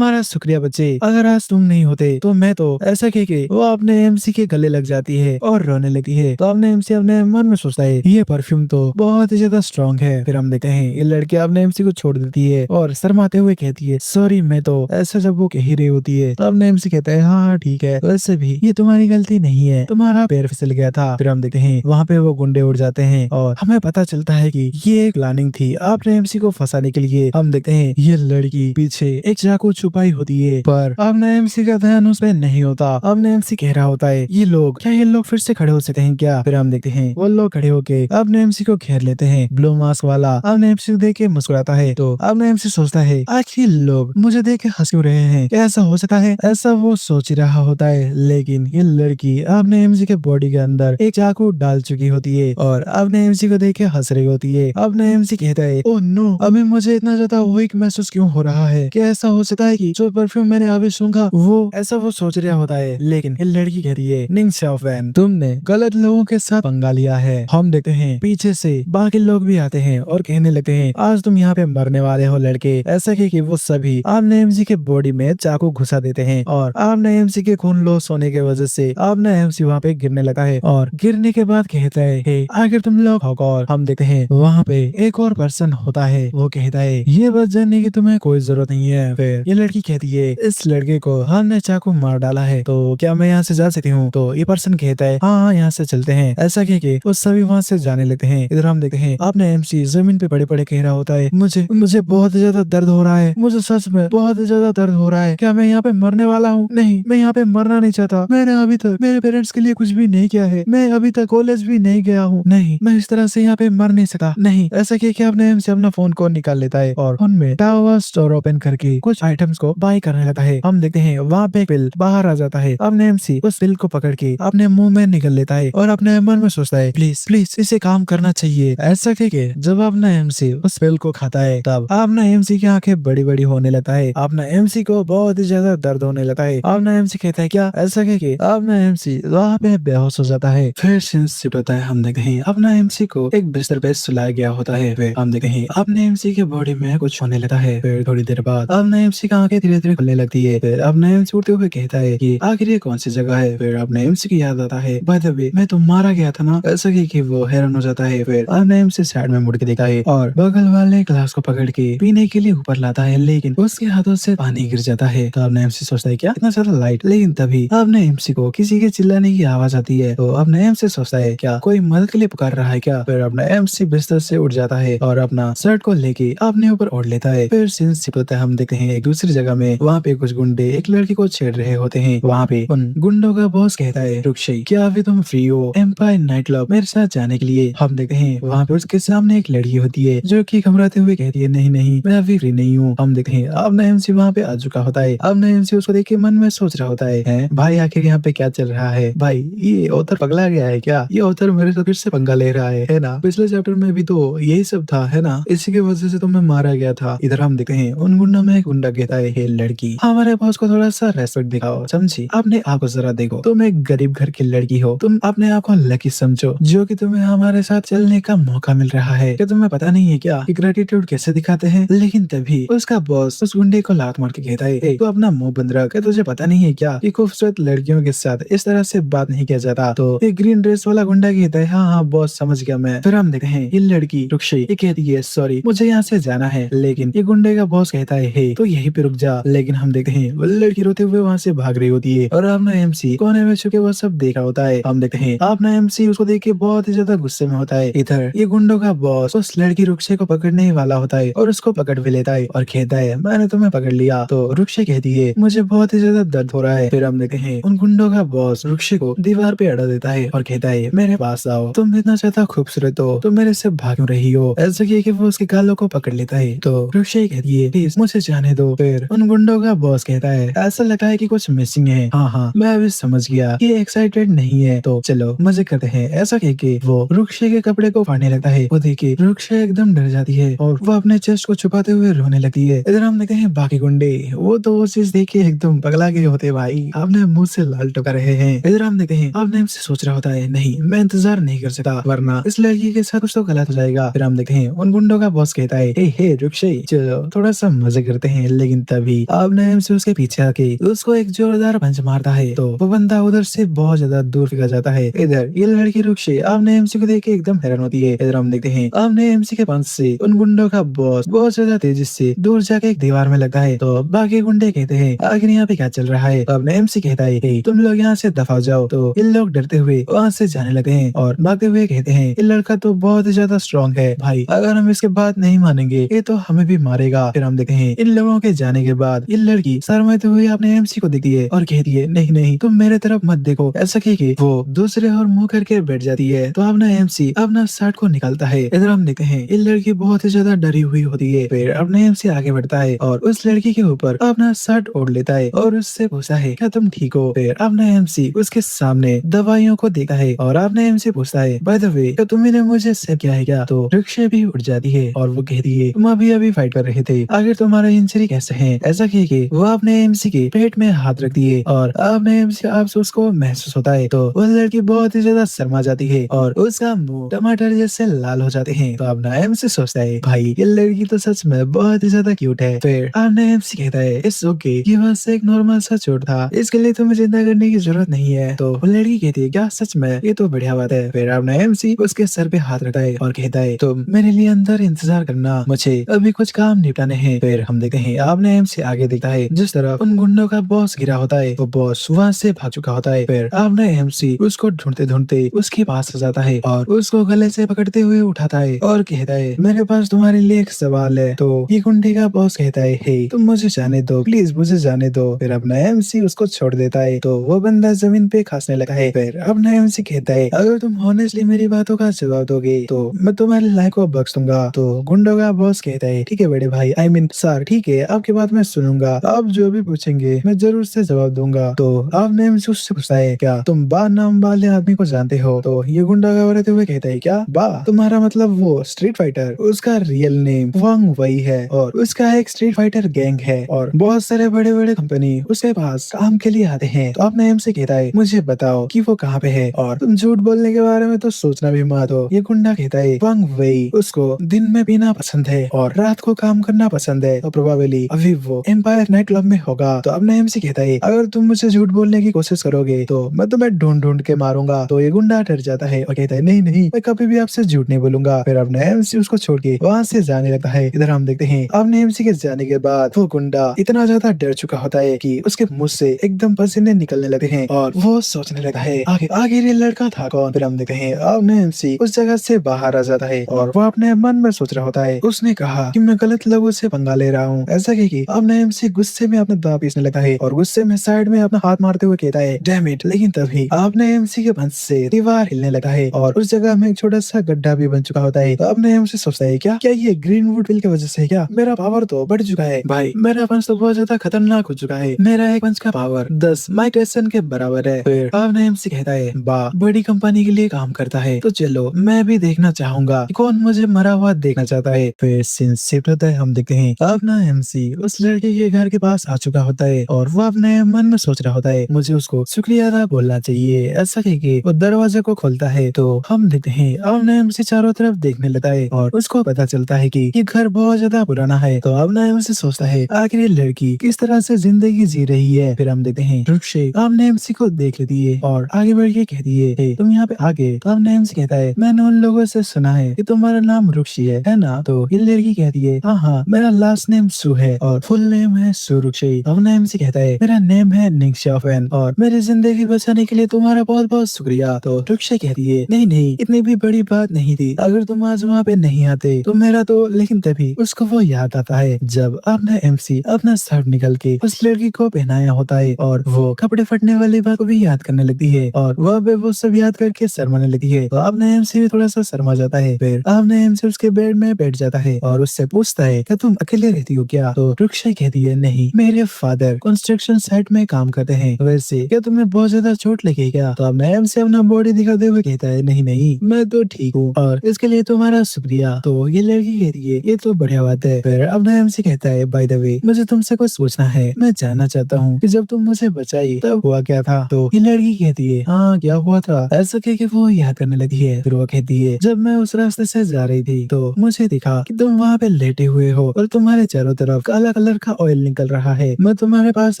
Speaker 1: शुक्रिया बच्चे, अगर आज तुम नहीं होते तो मैं तो। ऐसा कह के वो अपने एमसी के गले लग जाती है और रोने लगती है। तो अपने एमसी अपने मन में सोचता है ये परफ्यूम तो बहुत ही ज्यादा स्ट्रॉन्ग है। फिर हम देखते हैं ये लड़की अपने एमसी को छोड़ देती है और शर्माते हुए कहती है सॉरी मैं तो। ऐसा जब वो कह ही रही होती है तो अपने एमसी कहता है हाँ ठीक है, वैसे भी ये तुम्हारी गलती नहीं है, तुम्हारा पैर फिसल गया था। फिर हम देखते हैं वहाँ पे वो गुंडे उड़ जाते हैं और हमें पता चलता है कि ये एक प्लानिंग थी अपने एमसी को फंसाने के लिए। हम देखते हैं ये लड़की पीछे एक चाकू छुपाई होती है पर अपने एमसी का ध्यान उस पर नहीं होता। अपने एमसी कह रहा होता है ये लोग फिर से खड़े हो सकते हैं क्या? फिर हम देखते हैं वो लोग खड़े होके अपने एमसी को घेर लेते हैं। ब्लू मास्क वाला अपने एमसी को देख के मुस्कुराता है। तो अब एमसी सोचता है आखिर लोग मुझे देख के हंस क्यों रहे हैं, क्या ऐसा हो सकता है? ऐसा वो सोच ही रहा होता है, लेकिन ये लड़की अपने एमसी के बॉडी के अंदर एक चाकू डाल चुकी होती है और अपने एमसी को देख के हंस रही होती है। अपने एमसी कहता है ओह नो, अभी मुझे इतना ज्यादा वीक महसूस क्यों हो रहा है? क्या ऐसा हो सकता है कि जो परफ्यूम मैंने अभी सूंघा वो सोच रहा होता है, लेकिन ये लड़की कहती है निंग शाओफैन, तुमने गलत लोगों के साथ पंगा लिया है। हम देखते हैं पीछे से बाकी लोग भी आते हैं और कहने लगते हैं आज तुम यहाँ पे मरने वाले हो लड़के। ऐसा कि वो सभी आपने एमसी के बॉडी में चाकू घुसा देते हैं और आपने एमसी के खून लॉस होने की वजह से आपने एमसी वहाँ पे गिरने लगा है और गिरने के बाद कहता है हे आखिर तुम लोग हो कौन? हम देखते हैं वहाँ पे एक और पर्सन होता है, वो कहता है ये बात जानने की तुम्हें कोई जरूरत नहीं है। फिर ये लड़की कहती है इस लड़के को हमने चाकू मार डाला है, तो क्या मैं यहाँ से जा सकती हूँ? तो ये पर्सन कहता है हाँ यहाँ से चलते हैं। ऐसा कह के वो सभी वहाँ से जाने लगते हैं। इधर हम देखते हैं आपने एमसी जमीन पे पड़े पड़े कह रहा होता है मुझे मुझे बहुत ज्यादा दर्द हो रहा है, मुझे सच में बहुत ज्यादा दर्द हो रहा है। क्या मैं यहाँ पे मरने वाला हूँ? नहीं, मैं यहाँ पे मरना नहीं चाहता। मैंने अभी तक मेरे पेरेंट्स के लिए कुछ भी नहीं किया है, मैं अभी तक कॉलेज भी नहीं गया हूँ। नहीं, मैं इस तरह से यहाँ पे मर नहीं सकता। नहीं, ऐसा कह के आपने एमसी अपना फोन को निकाल लेता है और फोन में टावर स्टोर ओपन करके कुछ आइटम्स को बाय करने लगता है। हम देखते हैं वहाँ पे एक बिल बाहर आ जाता है। अपने एमसी उस बिल को पकड़ के अपने मुंह में निकल लेता है और अपने मन में सोचता है प्लीज प्लीज इसे काम करना चाहिए। ऐसा कह के जब अपना एमसी उस बिल को खाता है तब अपना एमसी की आंखें बड़ी बड़ी होने लगता है। अपना एमसी को बहुत ही ज्यादा दर्द होने लगता है। अपना एमसी कहता है क्या? ऐसा कह के अपना एमसी वहाँ पे बेहोश हो जाता है। फिर सीन शिफ्ट होता है। हम देखते हैं अपना एमसी को एक बिस्तर पे सुलाया गया होता है। फिर हम देखते हैं अपने एमसी के बॉडी में कुछ होने लगता है। फिर थोड़ी देर बाद अपना एमसी की आंखें धीरे धीरे खुलने लगती है। फिर अपना एमसी उठते हुए कहता है कि आखिर ये कौन सी जगह है? फिर अपने एमसी की याद आता है बाय द वे मैं तो मारा गया था ना। ऐसा कि वो हैरान हो जाता है। फिर अपने एमसी साइड में मुड़ के देखता है और बगल वाले ग्लास को पकड़ के पीने के लिए ऊपर लाता है, लेकिन उसके हाथों से पानी गिर जाता है। तो अपना एमसी सोचता है क्या इतना ज्यादा लाइट? लेकिन तभी अपने एमसी को किसी के चिल्लाने की आवाज आती है। तो अपना एमसी सोचता है क्या कोई मदद के लिए पुकार रहा है क्या? फिर अपना एमसी बिस्तर से उठ जाता है और अपना शर्ट को लेके अपने ऊपर ओढ़ लेता है। फिर सीन शिफ्ट होता है। हम देखते हैं एक दूसरी जगह में वहाँ पे कुछ गुंडे एक लड़की को छेड़ रहे होते हैं। वहाँ पे उन गुंडों का बॉस कहता है रुक्षी क्या अभी तुम फ्री हो एम्पायर नाइट क्लब मेरे साथ जाने के लिए? हम देखते हैं वहाँ पे उसके सामने एक लड़की होती है जो कि घबराते हुए कहती है नहीं नहीं मैं अभी फ्री नहीं हूँ। हम देखते हैं अपना एमसी वहाँ पे आ चुका होता है। अपना एमसी उसको देख के मन में सोच रहा होता है भाई आखिर यहाँ पे क्या चल रहा है? भाई ये ऑथर पगला गया है क्या? ये ऑथर मेरे साथ फिर से पंगा ले रहा है ना? पिछले चैप्टर में भी तो यही सब था है ना? इसी की वजह से तो मैं मारा गया था। इधर हम देखते हैं उन गुंडों में एक गुंडा कहता है हे लड़की हमारे बॉस को थोड़ा सा रेस्पेक्ट दिखाओ, समझी? अपने आप को जरा देखो, तुम एक गरीब घर की लड़की हो, तुम अपने आप को लकी समझो जो कि तुम्हें हमारे साथ चलने का मौका मिल रहा है। क्या तुम्हें पता नहीं है क्या कि ग्रेटिट्यूड कैसे दिखाते हैं? लेकिन तभी उसका बॉस उस गुंडे को लात मार के कहता है तू अपना मुंह बंद रख, तुझे पता नहीं है क्या कि खूबसूरत लड़कियों के साथ इस तरह से बात नहीं किया जाता। तो एक ग्रीन ड्रेस वाला गुंडा कहता है हाँ हाँ बॉस समझ गया मैं। फिर हम देखते हैं ये लड़की रुक्षी ये कहती है सॉरी मुझे यहाँ से जाना है, लेकिन ये गुंडे का बॉस कहता है हे तो यहीं पे रुक जा। लेकिन हम देखते हैं वो लड़की रोते हुए वहाँ से भाग रही होती है और अपना एमसी कोने में छुपके वो सब देख रहा होता है। हम देखते हैं अपना एमसी उसको देख के बहुत ही ज्यादा गुस्से में होता है। इधर ये गुंडों का बॉस उस लड़की रुक्षे को पकड़ने वाला होता है और उसको पकड़ भी लेता है और कहता है मैंने तुम्हें पकड़ लिया। तो रुक्षे कहती है मुझे बहुत ही ज्यादा दर्द हो रहा है। फिर हम देखते हैं उन गुंडों का बॉस रुक्षे को दीवार पे अड़ा देता है और कहता है मेरे पास आओ, तुम इतना ज्यादा खूबसूरत हो, तुम मेरे से भाग क्यों रही हो? ऐसा कि वो उसके गालों को पकड़ लेता है। तो रुक्षे कहती है प्लीज मुझे जाने दो। फिर उन गुंडों का बॉस कहता है ऐसा लगता है कि कुछ मिसिंग है। हाँ हाँ मैं अभी समझ गया ये एक्साइटेड नहीं है, तो चलो मजे करते हैं। ऐसा कह के वो रुक्षे के कपड़े को फाड़ने लगता है। वो देखे रुक्षे एकदम डर जाती है और वो अपने चेस्ट को छुपाते हुए रोने लगती है। इधर हम देखते हैं बाकी गुंडे वो तो वो चीज देख के एकदम पगला गए होते भाई, अपने मुंह से लाल टपका रहे हैं। इधर हम देखते हैं अपने से सोच रहा होता है नहीं मैं इंतजार नहीं कर सकता वरना इस लड़की के साथ कुछ तो गलत हो जाएगा। फिर हम देखते हैं उन गुंडों का बॉस कहता है हे रुक्षे चलो थोड़ा सा मजे करते हैं। लेकिन तभी आपने से उसके पीछे आके उसको एक जोरदार पंच मारता है तो वो बंदा उधर से बहुत ज्यादा दूर फेंका जाता है। इधर ये लड़की रुक्षे आपने एमसी को देख के एकदम हैरान होती है। इधर हम देखते हैं आपने एमसी के पंच से उन गुंडों का बॉस बहुत ज्यादा तेजी से दूर जाके एक दीवार में लगता है। तो बाकी गुंडे कहते हैं आखिर यहाँ पे क्या चल रहा है? तो आपने एमसी कहता है तुम लोग यहाँ से दफा जाओ। तो इन लोग डरते हुए वहाँ से जाने लगते हैं और भागते हुए कहते हैं ये लड़का तो बहुत ही ज्यादा स्ट्रॉन्ग है भाई, अगर हम इसके बात नहीं मानेंगे ये तो हमें भी मारेगा। फिर हम देखते हैं इन लोगों के जाने के बाद ये लड़की शर्माते हुए अपने एमसी को देखती है और कहती है नहीं नहीं तुम मेरे तरफ मत देखो। ऐसा कह के वो दूसरे और मुंह करके बैठ जाती है। तो अपना एमसी अपना शर्ट को निकालता है। इधर हम देखते हैं ये लड़की बहुत बहुत ही ज्यादा डरी हुई होती है। फिर अपने एमसी आगे बढ़ता है और उस लड़की के ऊपर अपना शर्ट ओढ़ लेता है और उससे पूछता है क्या तुम ठीक हो। फिर अपना एमसी उसके सामने दवाइयों को देखता है और अपना एमसी पूछता है बाय द वे क्या तुमने मुझे सेव किया है क्या। तो रिक्शा भी उठ जाती है और वो कहती है तुम अभी अभी फाइट कर रहे थे, आखिर तुम्हारा इंजरी कैसे है। ऐसा कह के वो अपने एमसी के पेट में हाथ रखती है और अपने एमसी अफसोस को महसूस होता है। तो वो लड़की बहुत ही ज्यादा शर्मा जाती है और उसका मुंह टमाटर जैसे लाल हो जाते हैं। तो अपना एमसी सोचता है भाई ये लड़की तो सच में बहुत ही ज्यादा क्यूट है। फिर अपना एमसी कहता है इट्स ओके, ये बस एक नॉर्मल सा चोट था, इसके लिए तुम्हें चिंता करने की जरूरत नहीं है। तो वो लड़की कहती है क्या सच में, ये तो बढ़िया बात है। फिर अपना एमसी उसके सर पे हाथ रखता है और कहता है तुम मेरे लिए अंदर इंतजार करना, मुझे अभी कुछ काम निपटाने हैं। फिर हम देखते हैं आपने एमसी आगे देखता है जिस तरफ उन गुंडों का बॉस गिरा होता है, वो बॉस वहाँ से भाग चुका होता है। फिर आपने एमसी उसको ढूंढते ढूंढते उसके पास जाता है और उसको गले से पकड़ते हुए उठाता है और कहता है मेरे पास तुम्हारे लिए एक सवाल है। तो ये गुंडे का बॉस कहता है हे तुम मुझे जाने दो, प्लीज मुझे जाने दो। फिर अपना एमसी उसको छोड़ देता है तो वो बंदा जमीन पे खांसने लगा है। फिर अपना एमसी कहता है अगर तुम ऑनेस्टली मेरी बातों का जवाब दोगे तो मैं तुम्हारी लाइफ को बख्श दूंगा। तो गुंडों का बॉस कहता है ठीक है बड़े भाई, आई मीन सर ठीक है, आपकी बात मैं सुनूंगा, आप जो भी पूछेंगे मैं जरूर से जवाब दूंगा। तो आपने एमसी उससे पूछता है क्या तुम बा नाम वाले आदमी को जानते हो। तो ये गुंडा घबराते हुए कहता है क्या बा, तुम्हारा मतलब वो स्ट्रीट फाइटर, उसका रियल नेम वांग वई है और उसका एक स्ट्रीट फाइटर गैंग है और बहुत सारे बड़े बड़े कंपनी उसके पास काम के लिए आते हैं। तो आपने एमसी कहता है मुझे बताओ कि वो कहाँ पे है और तुम झूठ बोलने के बारे में तो सोचना भी मत हो। ये गुंडा कहता है वांग वई उसको दिन में पीना पसंद है और रात को काम करना पसंद है, तो प्रोबेबली अभी वो एम्पायर नाइट क्लब में होगा। तो अपना एमसी कहता है अगर तुम मुझे झूठ बोलने की कोशिश करोगे तो मैं तुम्हें ढूंढ ढूंढ के मारूंगा। तो ये गुंडा डर जाता है और कहता है नहीं नहीं मैं कभी भी आपसे झूठ नहीं बोलूंगा। फिर अपना एमसी उसको छोड़ के वहाँ से जाने लगता है। इधर हम देखते हैं अपने एमसी के जाने के बाद वो गुंडा इतना ज्यादा डर चुका होता है कि उसके मुंह से एकदम पसीने निकलने लगते हैं और वो सोचने लगता है आखिर ये लड़का था कौन। फिर हम देखते हैं अपने एमसी उस जगह से बाहर आ जाता है और वो अपने मन में सोच रहा होता है उसने कहा कि मैं गलत लोगों से पंगा ले रहा हूँ। ऐसा कि अपने एमसी गुस्से में अपना दांत पीसने लगता है और गुस्से में साइड में अपना हाथ मारते हुए कहता है डैम इट। लेकिन तभी अपने एमसी के पंच से दीवार हिलने लगता है और उस जगह में एक छोटा सा गड्ढा भी बन चुका होता है। तो अपने एमसी सोचता है क्या ये ग्रीनवुड विल की वजह से है क्या, मेरा पावर तो बढ़ चुका है भाई, मेरा पंच तो बहुत ज्यादा खतरनाक हो चुका है, मेरा एक पंच का पावर 10 माइक टायसन के बराबर है। फिर अपने एमसी कहता है बा बड़ी कंपनी के लिए काम करता है तो चलो मैं भी देखना चाहूंगा कि कौन मुझे मरा हुआ देखना चाहता है। फिर सीन शिफ्ट होता है, हम देखते हैं अपना एमसी उस लड़के के घर के पास आ चुका होता है और वो अपने मन में सोच रहा होता है मुझे उसको शुक्रिया अदा बोलना चाहिए। ऐसा कह के वो दरवाजे को खोलता है तो हम देखते हैं अपना एमसी चारों तरफ देखने लगता है और उसको पता चलता है कि ये घर बहुत ज्यादा पुराना है। तो अपना एमसी सोचता है आखिर ये लड़की किस तरह से जिंदगी जी रही है। फिर हम देखते हैं रुक्षे अपने एमसी को देख लेती है और आगे बढ़ के कहती है "हे, तुम यहाँ पे आगे। तो अपना एमसी कहता है मैंने उन लोगों से सुना है कि तुम्हारा नाम रुक्षी है ना। तो ये लड़की कहती है हाँ मेरा लास्ट नेम सु है और फुल नेम है सु रुक्षी। अपना एमसी कहता है मेरा नेम है निंग शाओफेन और मेरी जिंदगी बचाने के लिए तुम्हारा बहुत बहुत शुक्रिया। तो रुक्षी कहती है नहीं नहीं इतनी भी बड़ी बात नहीं थी, अगर तुम आज वहाँ पे नहीं आते तो मेरा तो। लेकिन तभी उसको वो याद आता है जब अपना एमसी अपना शर्ट निकल के उस लड़की को पहनाया होता है और वो कपड़े फटने वाली बात को भी याद करने लगती है और वह भी वो सब याद करके शर्माने लगती है। तो अपना एमसी भी थोड़ा सा शर्मा जाता है। फिर अपना एमसी उसके बेड में बैठ जाता है और उससे पूछता है क्या तुम अकेले रहती हो क्या। तो रुक्षी कहती है नहीं मेरे फादर कंस्ट्रक्शन साइट में काम करते हैं, वैसे क्या तुम्हें बहुत ज्यादा चोट लगी क्या। तो अपना एमसी अपना बॉडी दिखाते हुए कहता है नहीं नहीं मैं तो ठीक हूँ और इसके लिए तुम्हारा शुक्रिया। तो ये लड़की कहती है ये तो बढ़िया बात है। फिर अपना एमसी कहता है बाय द वे मुझे तुमसे कुछ पूछना है, मैं जानना चाहता हूँ कि जब तुम मुझे बचाई तब हुआ क्या था। तो ये लड़की कहती है हाँ क्या हुआ था। ऐसा कह के वो याद करने लगी है। फिर वो कहती है जब मैं उस रास्ते से जा रही थी तो मुझे दिखा कि तुम वहाँ पे लेटे हुए हो और तुम्हारे चारों तरफ काला कलर का ऑयल निकल रहा है। मैं तुम्हारे पास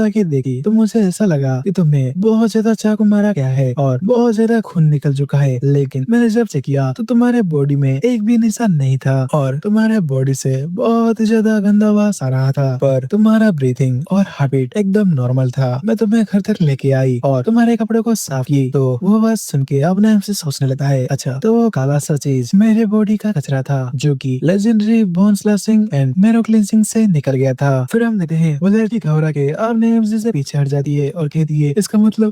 Speaker 1: आके देखी तो मुझे ऐसा लगा कि तुम्हें बहुत ज्यादा चाकू मारा गया है और बहुत ज्यादा खून निकल चुका है। लेकिन मैंने जब चेक किया तो तुम्हारे बॉडी में एक भी निशान नहीं था और तुम्हारे बॉडी से बहुत ही ज्यादा गंदा वास आ रहा था, पर तुम्हारा ब्रीथिंग और हार्ट बीट एकदम नॉर्मल था। मैं तुम्हें घर तक लेके आई और तुम्हारे कपड़े को साफ की। तो वो बात सुन के अपने आप से सोचने लगता है अच्छा तो वो काला सा चीज मेरे बॉडी का कचरा था जो कि लेजेंडरी बोन स्लैशिंग एंड मेरो क्लींसिंग से निकल गया था। फिर हम देखते हैं वो लड़की घबरा के अपने एमसी से पीछे हट जाती है और कहती है इसका मतलब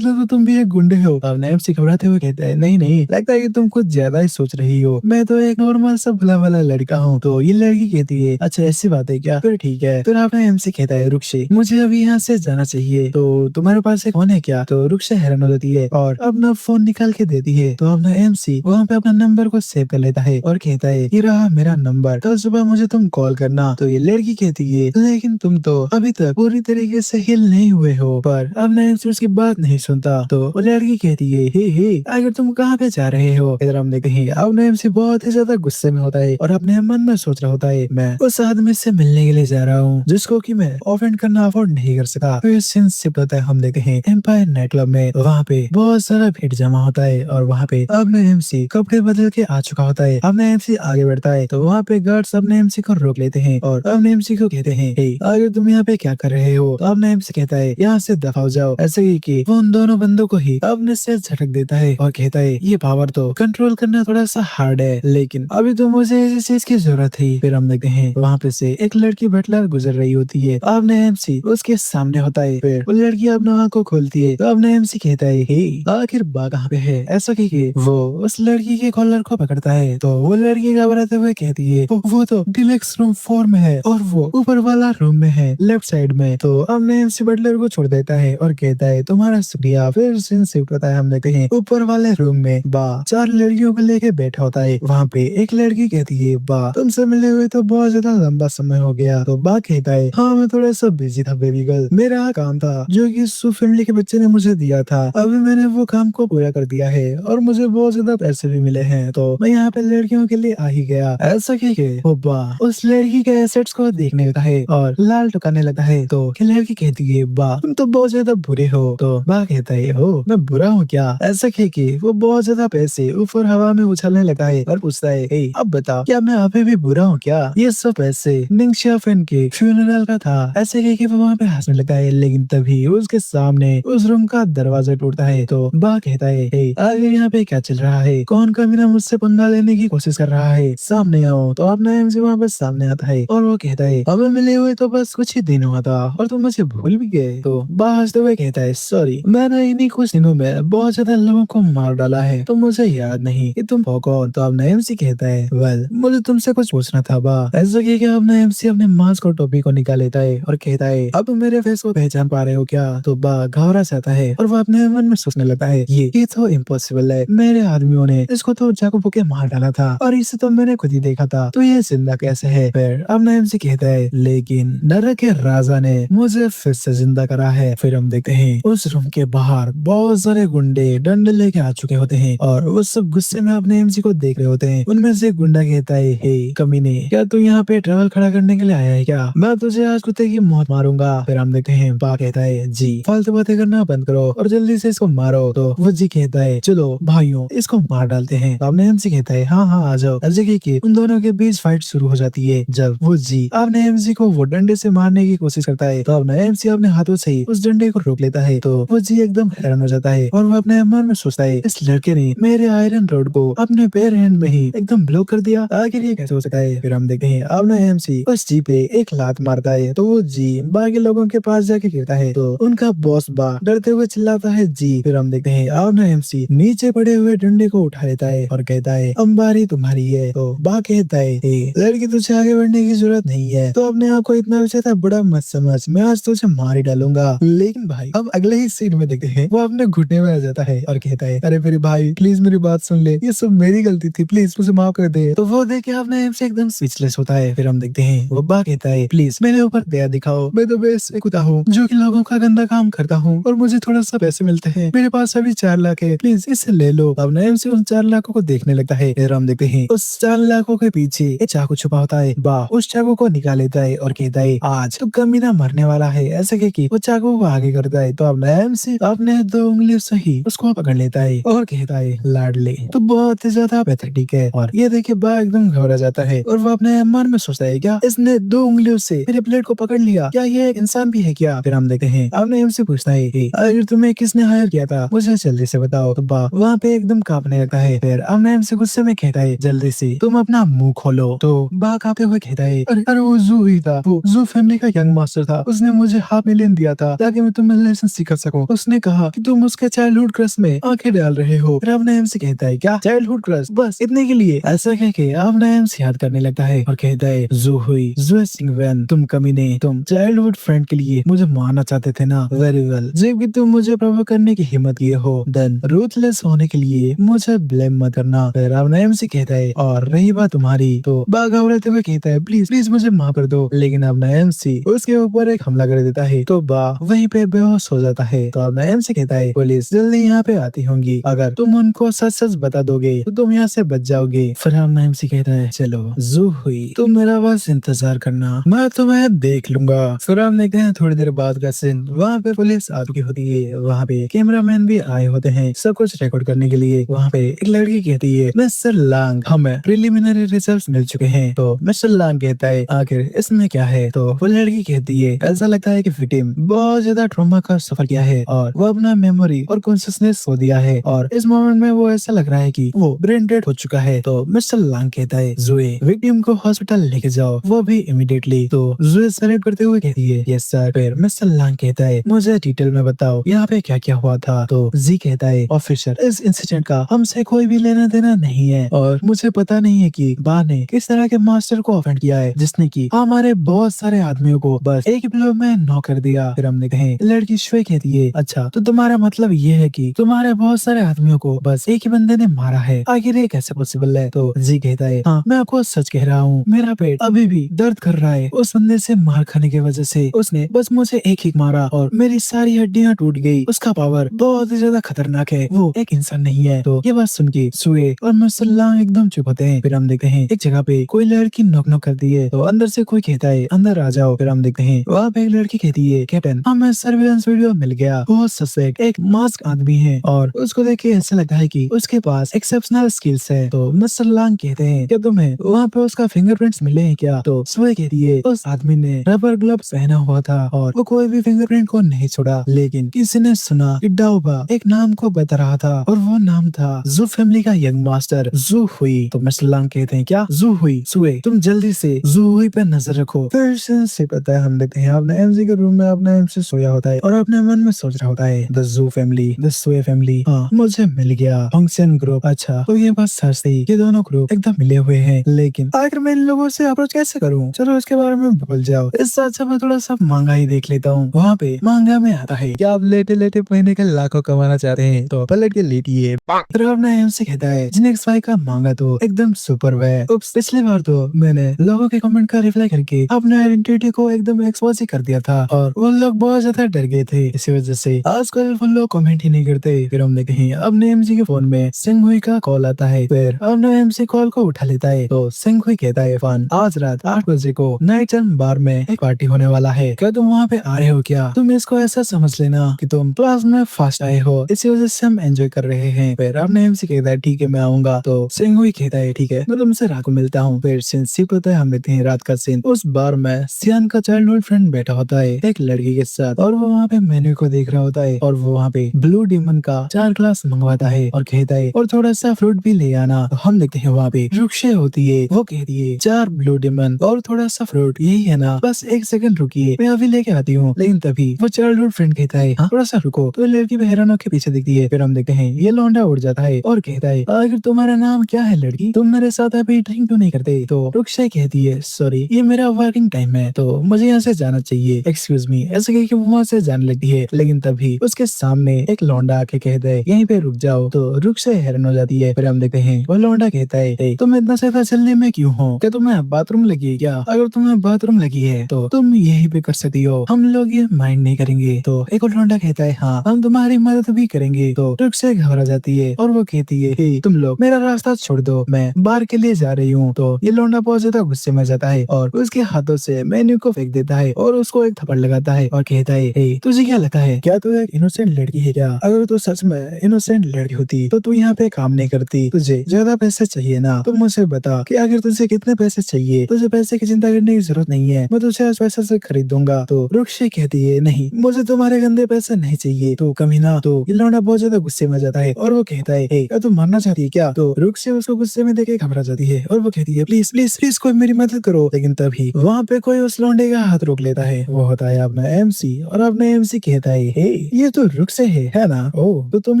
Speaker 1: तो तुम भी एक गुंडे हो। अपने एमसी घबराते हुए कहता है नहीं नहीं लगता है कि तुम कुछ ज्यादा ही सोच रही हो, मैं तो एक नॉर्मल सा भला वाला लड़का हूँ। तो ये लड़की कहती है अच्छा ऐसी बात है क्या, फिर ठीक है। फिर अपना एमसी कहता है रुक्षी मुझे अभी यहाँ से जाना चाहिए, तो तुम्हारे पास एक फोन है क्या। तो रुक्षी हैरान हो जाती है और अपना फोन निकाल के देती है। तो अपना एमसी वहाँ पे अपना नंबर को सेव कर लेता है और कहता है ये रहा मेरा नंबर, कल सुबह मुझे तुम कॉल करना। तो ये लड़की कहती है लेकिन तुम तो अभी तक पूरी तरीके से हिल नहीं हुए हो। पर अपना एमसी उसकी बात नहीं सुनता। तो वो लड़की कहती है हे अगर तुम कहाँ पे जा रहे हो। इधर हम देखते हैं अपना एमसी बहुत ही ज्यादा गुस्से में होता है और अपने मन में सोच रहा होता है मैं उस आदमी से मिलने के लिए जा रहा हूँ जिसको कि मैं ऑफेंड करना अफोर्ड नहीं कर सका। फिर सीन शिफ्ट होता है, हम देखते हैं एम्पायर नाइट क्लब में। वहाँ पे बहुत सारा भीड़ जमा होता है और वहाँ पे अपने एमसी कपड़े बदल के आ चुका होता है। अपने एमसी आगे बढ़ता है तो वहाँ पे गार्ड्स अपने एमसी को रोक लेते हैं और अपने एमसी को कहते हैं हे अगर तुम यहाँ पे क्या कर रहे हो। तो अपने एमसी कहता है यहाँ से दफा हो जाओ। ऐसे ही कि वो उन दोनों बंदों को ही अपने से झटक देता है और कहता है ये पावर तो कंट्रोल करना थोड़ा सा हार्ड है, लेकिन अभी तो मुझे इस चीज की जरूरत है। फिर हम देखते हैं वहाँ पे से एक लड़की बटलर गुजर रही होती है। अपने एमसी उसके सामने होता है। फिर वो लड़की अपना आँख को खोलती है तो अपने एमसी कहता है हे आखिर बा कहाँ पे है। ऐसा कह के वो उस लड़की के कॉलर को पकड़ता है। तो वो लड़की घबराते हुए कहती है वो तो डिलक्स रूम 4 में है और वो ऊपर वाला रूम में है लेफ्ट साइड में। तो अपने एमसी बटलर को छोड़ देता है और कहता है तुम्हारा शुक्रिया। फिर सीन शिफ्ट होता है, हम देखते हैं ऊपर वाले रूम में बा 4 लड़कियों को लेके बैठा होता है। वहाँ पे एक लड़की कहती है बा तुमसे मिले हुए तो बहुत ज्यादा लंबा समय हो गया। तो बा कहता है हाँ मैं थोड़ा सा बिजी था बेबी गर्ल, मेरा काम था जो कि सु फैमिली के बच्चे ने मुझे दिया था, अभी मैंने वो काम को पूरा कर दिया है और मुझे बहुत ज्यादा पैसे भी मिले हैं, तो मैं यहाँ पे लड़कियों के लिए आ ही गया। ऐसा कह के वो बा उस लड़की के एसेट्स को देखने लगता है और लाल टुकाने लगता है। तो लड़की कहती है बा तुम तो बहुत ज्यादा बुरे हो। तो बा कहता है हो मैं बुरा हूँ क्या। ऐसा कह के वो बहुत ज्यादा पैसे ऊपर हवा में उछलने लगता है और पूछता है हे अब बता क्या मैं अभी भी बुरा हूँ क्या। ये सब पैसे निंगशिया फैन के फ्यूनरल का था। ऐसे कह के वो वहाँ पे हंसने लगता है, लेकिन तभी उसके सामने उस रूम का दरवाजा टूटता है। तो बा कहता है हे आगे यहाँ पे क्या चल रहा है, कौन का बिना मुझसे पंगा लेने की कोशिश कर रहा है, सामने आओ। तो अपना एमसी वहाँ पर सामने आता है और वो कहता है हमें मिले हुए तो बस कुछ ही दिन हुआ था और तुम मुझे भूल भी गए। तो बा हंसते हुए कहता है सॉरी मैंने इन्हीं कुछ दिनों में बहुत ज्यादा लोगों को मार डाला है तो मुझे याद नहीं कि तुम हो कौन। तो अपना एमसी कहता है वेल मुझे तुमसे कुछ पूछना था बा। ऐसा क्या अपना एमसी अपने मास्क और टोपी को निकाल लेता है और कहता है अब तुम मेरे फेस को पहचान पा रहे हो क्या। तो बा घबरा जाता है और वो अपने मन में सोचने लगता है ये तो इम्पॉसिबल है, मेरे आदमियों ने इसको तो चाकू के मार डाला था और इसे तो मैंने खुद ही देखा था, तो ये जिंदा कैसे है। फिर अपना एमसी कहता है लेकिन नरक के राजा ने मुझे फिर से जिंदा करा है। फिर हम देखते हैं उस रूम के बाहर बहुत सारे गुंडे डंडे लेके आ चुके होते हैं और वो सब गुस्से में अपने एमसी को देख रहे होते हैं। उनमें से एक गुंडा कहता है हे कमीने क्या तू यहाँ पे ट्रैवल खड़ा करने के लिए आया है क्या, मैं तुझे आज कुत्ते की मौत मारूंगा। फिर हम देखते हैं बा कहता है जी फालतू बातें करना बंद करो और जल्दी से इसको मारो। तो वो जी कहता है चलो भाइयों इसको मार डालते हैं। तो आपने एमसी कहता है हाँ हाँ आ जाओ। ऐसे की उन दोनों के बीच फाइट शुरू हो जाती है। जब वो जी आपने एमसी को वो डंडे से मारने की कोशिश करता है तो अपना एमसी अपने हाथों से ही उस डंडे को रोक लेता है। तो वो जी एकदम हैरान हो जाता है और वो अपने मन में सोचता है इस लड़के ने मेरे आयरन रोड को अपने पैर हैंड में ही एकदम ब्लॉक कर दिया, आखिर ये कैसे हो सकता है। फिर हम देखते हैं अपना एमसी उस जी पे एक लात मारता है तो वो जी बाकी लोगों के पास जाके गिरता है। तो उनका बॉस बा डरते हुए चिल्लाता है जी। फिर हम देखते हैं अपना एमसी नीचे पड़े हुए डंडे को उठा लेता है और कहता है अंबारी तुम्हारी है। तो बा कहता है लड़की तुझे आगे बढ़ने की जरूरत नहीं है, तो अपने आप को इतना ज्यादा बड़ा मत समझ, मैं आज तुझे मार ही डालूंगा। लेकिन भाई अब अगले ही सीन में देखते हैं वो अपने घुटने में आ जाता है और कहता है अरे मेरे भाई प्लीज मेरी बात सुन ले, ये सब मेरी गलती थी, प्लीज मुझे माफ कर दे। तो वो देख के अपने एमसी एकदम स्पीचलेस होता है। फिर हम देखते हैं वो बा कहता है प्लीज मेरे ऊपर दया दिखाओ, मैं तो बेस एक कुत्ता हूँ जो कि लोगों का गंदा काम करता हूँ और मुझे थोड़ा सा पैसे मिलते हैं, मेरे पास अभी 4 लाख है, प्लीज इसे ले लो। अब नएम से उन 4 लाखों को देखने लगता है। फिर हम देखते हैं उस 4 लाखों के पीछे एक चाकू छुपा होता है। बा उस चाकू को निकाल लेता है और कहता है आज तो कमीना मरने वाला है। ऐसे कह के वो चाकू को आगे करता है तो अब नएम से अपने 2 उंगलियों से ही उसको पकड़ लेता है और कहता है लाडले तो बहुत ही ज्यादा पैथेटिक है। और ये देखे बा एकदम घबरा जाता है और वो अपने मन में सोचता है क्या इसने 2 उंगलियों से मेरे प्लेट को पकड़ लिया, क्या ये एक इंसान भी है क्या। फिर हम देखते हैं आपने हमसे पूछता है अगर तुम्हें किसने हायर किया था मुझे जल्दी से बताओ। तो बा वहाँ पे एकदम कांपने लगता है। फिर आपने हमसे गुस्से में कहता है जल्दी से तुम अपना मुंह खोलो। तो बा कांपते हुए कहता है अरे वो जू ही था, वो जू फैमिली का यंग मास्टर था, उसने मुझे $500,000 दिया था ताकि मैं तुम्हें लेसन सिखा सकूं। उसने कहा कि तुम उसके चाइल्डहुड क्रश में आंखें डाल रहे हो। फिर आपने हमसे कहता है क्या चाइल्डहुड क्रश बस इतने के लिए। ऐसा कह के अपना एम्स याद करने लगता है और कहता है जू हुई जू सिंगवेन, तुम कमीने, तुम चाइल्डहुड फ्रेंड के लिए मुझे मारना चाहते थे ना, वेरी वेल, जबकि तुम मुझे प्रभु करने की हिम्मत किए हो, देन रूथलेस होने के लिए मुझे ब्लेम मत करना। फिर अपना एमसी कहता है और रही बात तुम्हारी, तो बाघ घबराते हुए कहता है प्लीज प्लीज मुझे माफ कर दो, लेकिन अपना एमसी उसके ऊपर एक हमला कर देता है तो बा वहीं पे बेहोश हो जाता है। तो अपना एमसी कहता है पुलिस जल्दी यहाँ पे आती होंगी, अगर तुम उनको सच सच बता दोगे तो तुम यहाँ से बच जाओगे। फिर अपना एमसी कहता है चलो जू हुई, तुम मेरा बस इंतजार करना, मैं तुम्हें देख लूंगा। फिर हम देखते हैं थोड़ी देर बाद का सीन, वहाँ पे पुलिस आ चुकी होती है, वहाँ पे कैमरामैन भी आए होते हैं सब कुछ रिकॉर्ड करने के लिए। वहाँ पे एक लड़की कहती है मिस्टर लांग हमें प्रिलिमिनरी रिजल्ट्स मिल चुके हैं। तो मिस्टर लांग कहता है आखिर इसमें क्या है, तो वो लड़की कहती है ऐसा लगता है कि विक्टिम बहुत ज्यादा ट्रॉमा का सफर किया है और वो अपना मेमोरी और कॉन्शियसनेस खो दिया है और इस मोमेंट में वो ऐसा लग रहा है कि वो ब्रेन डेड हो चुका है। तो मिस्टर लांग कहता है जुए विक्टिम को हॉस्पिटल लेके जाओ, वो भी इमीडिएटली। तो जुए सैल्यूट करते हुए कहती है यस सर। फिर मिस्टर लांग कहता है मुझे डिटेल में बताओ यहाँ पे क्या क्या हुआ था। तो जी कहता है ऑफिसर इस इंसिडेंट का हमसे कोई भी लेना देना नहीं है और मुझे पता नहीं है कि बा ने किस तरह के मास्टर को ऑफेंड किया है जिसने की हमारे बहुत सारे आदमियों को बस एक ब्लो में नॉक कर दिया। फिर हमने कहे लड़की श्वे कहती है अच्छा तो तुम्हारा मतलब ये है कि तुम्हारे बहुत सारे आदमियों को बस एक ही बंदे ने मारा है, आखिर ये कैसे पॉसिबल है। तो जी कहता है हाँ मैं आपको सच कह रहा हूँ, मेरा पेट अभी भी दर्द कर रहा है, उस बंदे से मार खाने की वजह से उसने बस मुझे एक ही मारा और मेरी सारी हड्डियां टूट गई, उसका पावर बहुत ही ज्यादा खतरनाक है, वो एक इंसान नहीं है। तो ये बात सुन के सुए और मुसल्ला एकदम चुप होते हैं। फिर हम देखते हैं एक जगह पे कोई लड़की नॉक नॉक करती है तो अंदर से कोई कहता है अंदर आ जाओ। फिर हम देखते हैं वहाँ पे एक लड़की कहती है कैप्टन हमें सर्विलेंस वीडियो मिल गया, वो सस्पेक्ट एक मास्क आदमी है और उसको देख के ऐसा लगता है कि उसके पास एक्सेप्शनल स्किल्स है। तो मिस्टर लांग कहते हैं क्या तुम्हें वहाँ पे उसका फिंगरप्रिंट्स मिले हैं क्या। तो सुए कहती है उस आदमी ने रबर ग्लव्स पहना हुआ था और वो कोई भी फिंगरप्रिंट को नहीं छोड़ा, लेकिन किसी ने सुना कि डाउबा एक नाम को बता रहा था और वो नाम था जू फैमिली का यंग मास्टर जू हुई। तो मिस्टर लांग कहते हैं क्या जू हुई, सुए तुम जल्दी से जू हुई पे नजर रखो। फिर से पता है हम देखते हैं अपने एमसी के रूम में अपना एमसी सोया होता है और अपने मन में सोच रहा होता है the zoo family the सुए family, हाँ मुझे मिल गया फंक्शन ग्रुप। अच्छा तो ये बात सच थी, ये दोनों ग्रुप एकदम मिले हुए हैं, लेकिन आखिर मैं इन लोगों से अप्रोच कैसे करूं। चलो इसके बारे में भूल जाओ, इससे अच्छा मैं थोड़ा सा मांगा ही देख लेता हूँ। वहाँ पे मांगा में आता है क्या आप लेटे लेटे महीने के लाखों कमाना चाहते हैं तो पलट के लेटिए। फिर अपना एमसी कहता है जिनेक्स भाई का मांगा तो एकदम सुपर है, पिछली बार तो मैंने लोगों के कमेंट का रिप्लाई करके अपने आइडेंटिटी को एकदम एक्सपोज ही कर दिया था और वो लोग बहुत ज्यादा डर गए थे, इसी वजह से आजकल वो लोग कमेंट ही नहीं करते। फिर हमने कहीं अपने एमसी के फोन में सिंह हुई का कॉल आता है, फिर अपने एमसी कॉल को उठा लेता है। तो सिंह हुई कहता है फन आज रात 8 बजे को नाइट टाइम बार में एक पार्टी होने वाला है, क्या तुम वहाँ पे आ रहे हो क्या। तुम इसको ऐसा समझ लेना कि तुम क्लास में फर्स्ट आए हो, इसी वजह से हम एंजॉय कर रहे हैं। फिर अपने एमसी कहता है ठीक है मैं आऊंगा। तो सिंह हुई कहता है ठीक है मैं तुमसे रात को मिलता हूँ। फिर सीन सिप होता है, हम देखते हैं रात का सीन। उस बार में सियान का चाइल्डहुड फ्रेंड बैठा होता है एक लड़की के साथ और वो वहाँ पे मेन्यू को देख रहा होता है और वो वहाँ पे ब्लू डीमन का 4 ग्लास मंगवाता है और कहता है और थोड़ा सा फ्रूट भी ले आना। तो हम देखते हैं वहाँ पे रुक्षे होती है, वो कहती है 4 ब्लू डीमन और थोड़ा सा फ्रूट यही है ना, बस एक सेकंड रुकिए मैं अभी लेके आती हूँ। लेकिन तभी वो चाइल्डहुड फ्रेंड कहता है हाँ थोड़ा सा रुको। तो लड़की हैरानों के पीछे दिखती है। फिर हम देखते हैं ये लौंडा उड़ जाता है और कहता है अगर तुम्हारा नाम क्या है लड़की, तुम मेरे साथ अभी ड्रिंक क्यों नहीं करते। तो रुक्षे कहती है सॉरी ये मेरा वर्किंग टाइम है तो मुझे यहाँ से जाना चाहिए, एक्सक्यूज मी, ऐसे कह के वो वहाँ से जाने लगती है। लेकिन तभी उसके सामने एक लौंडा आके कहता है यहीं पे रुक जाओ। तो रुक्षे हैरान हो जाती है। फिर हम देखते हैं वो लौंडा कहता है तुम इतना ज्यादा चलने में क्यों हो, क्या तुम्हें बाथरूम लगी है क्या, अगर तुम्हें बाथरूम लगी है तो तुम यही पे कर सकती हो, हम लोग ये माइंड नहीं करेंगे। तो एक और लौंडा कहता है हाँ हम तुम्हारी मदद भी करेंगे। तो रुक्षे घबरा जाती है और वो कहती है हे, तुम लोग मेरा रास्ता छोड़ दो मैं बार के लिए जा रही हूँ। तो ये लौंडा बहुत ज्यादा गुस्से में जाता है और उसके हाथों से मेन्यू को फेंक देता है और उसको एक थप्पड़ लगाता है और कहता है हे, तुझे क्या लगता है क्या तू एक इनोसेंट लड़की है क्या, अगर तू सच में इनोसेंट लड़की होती तो तू यहाँ पे काम नहीं करती, तुझे ज्यादा पैसे चाहिए ना, तुम मुझे बता कि आखिर तुझे कितने पैसे चाहिए, तुझे पैसे की चिंता करने की जरूरत नहीं है, मैं तुझे आज पैसे से खरीद दूंगा। तो रुक्षे कहती है नहीं मुझे तुम्हारे गंदे पैसे नहीं चाहिए। तो कमीना, तो ये लौंडा बहुत ज्यादा गुस्से में जाता है और वो कहता है हे, क्या तुम मरना चाहती है क्या। तो रुक्षे उसको गुस्से में देखे घबरा जाती है और वो कहती है प्लीज प्लीज प्लीज कोई मेरी मदद करो। लेकिन तभी वहाँ पे कोई उस लौंडे का हाथ रोक लेता है, वो होता है अपना एमसी और अपना एमसी कहता है हे ये तो रुक्षे है ना, ओ तो तुम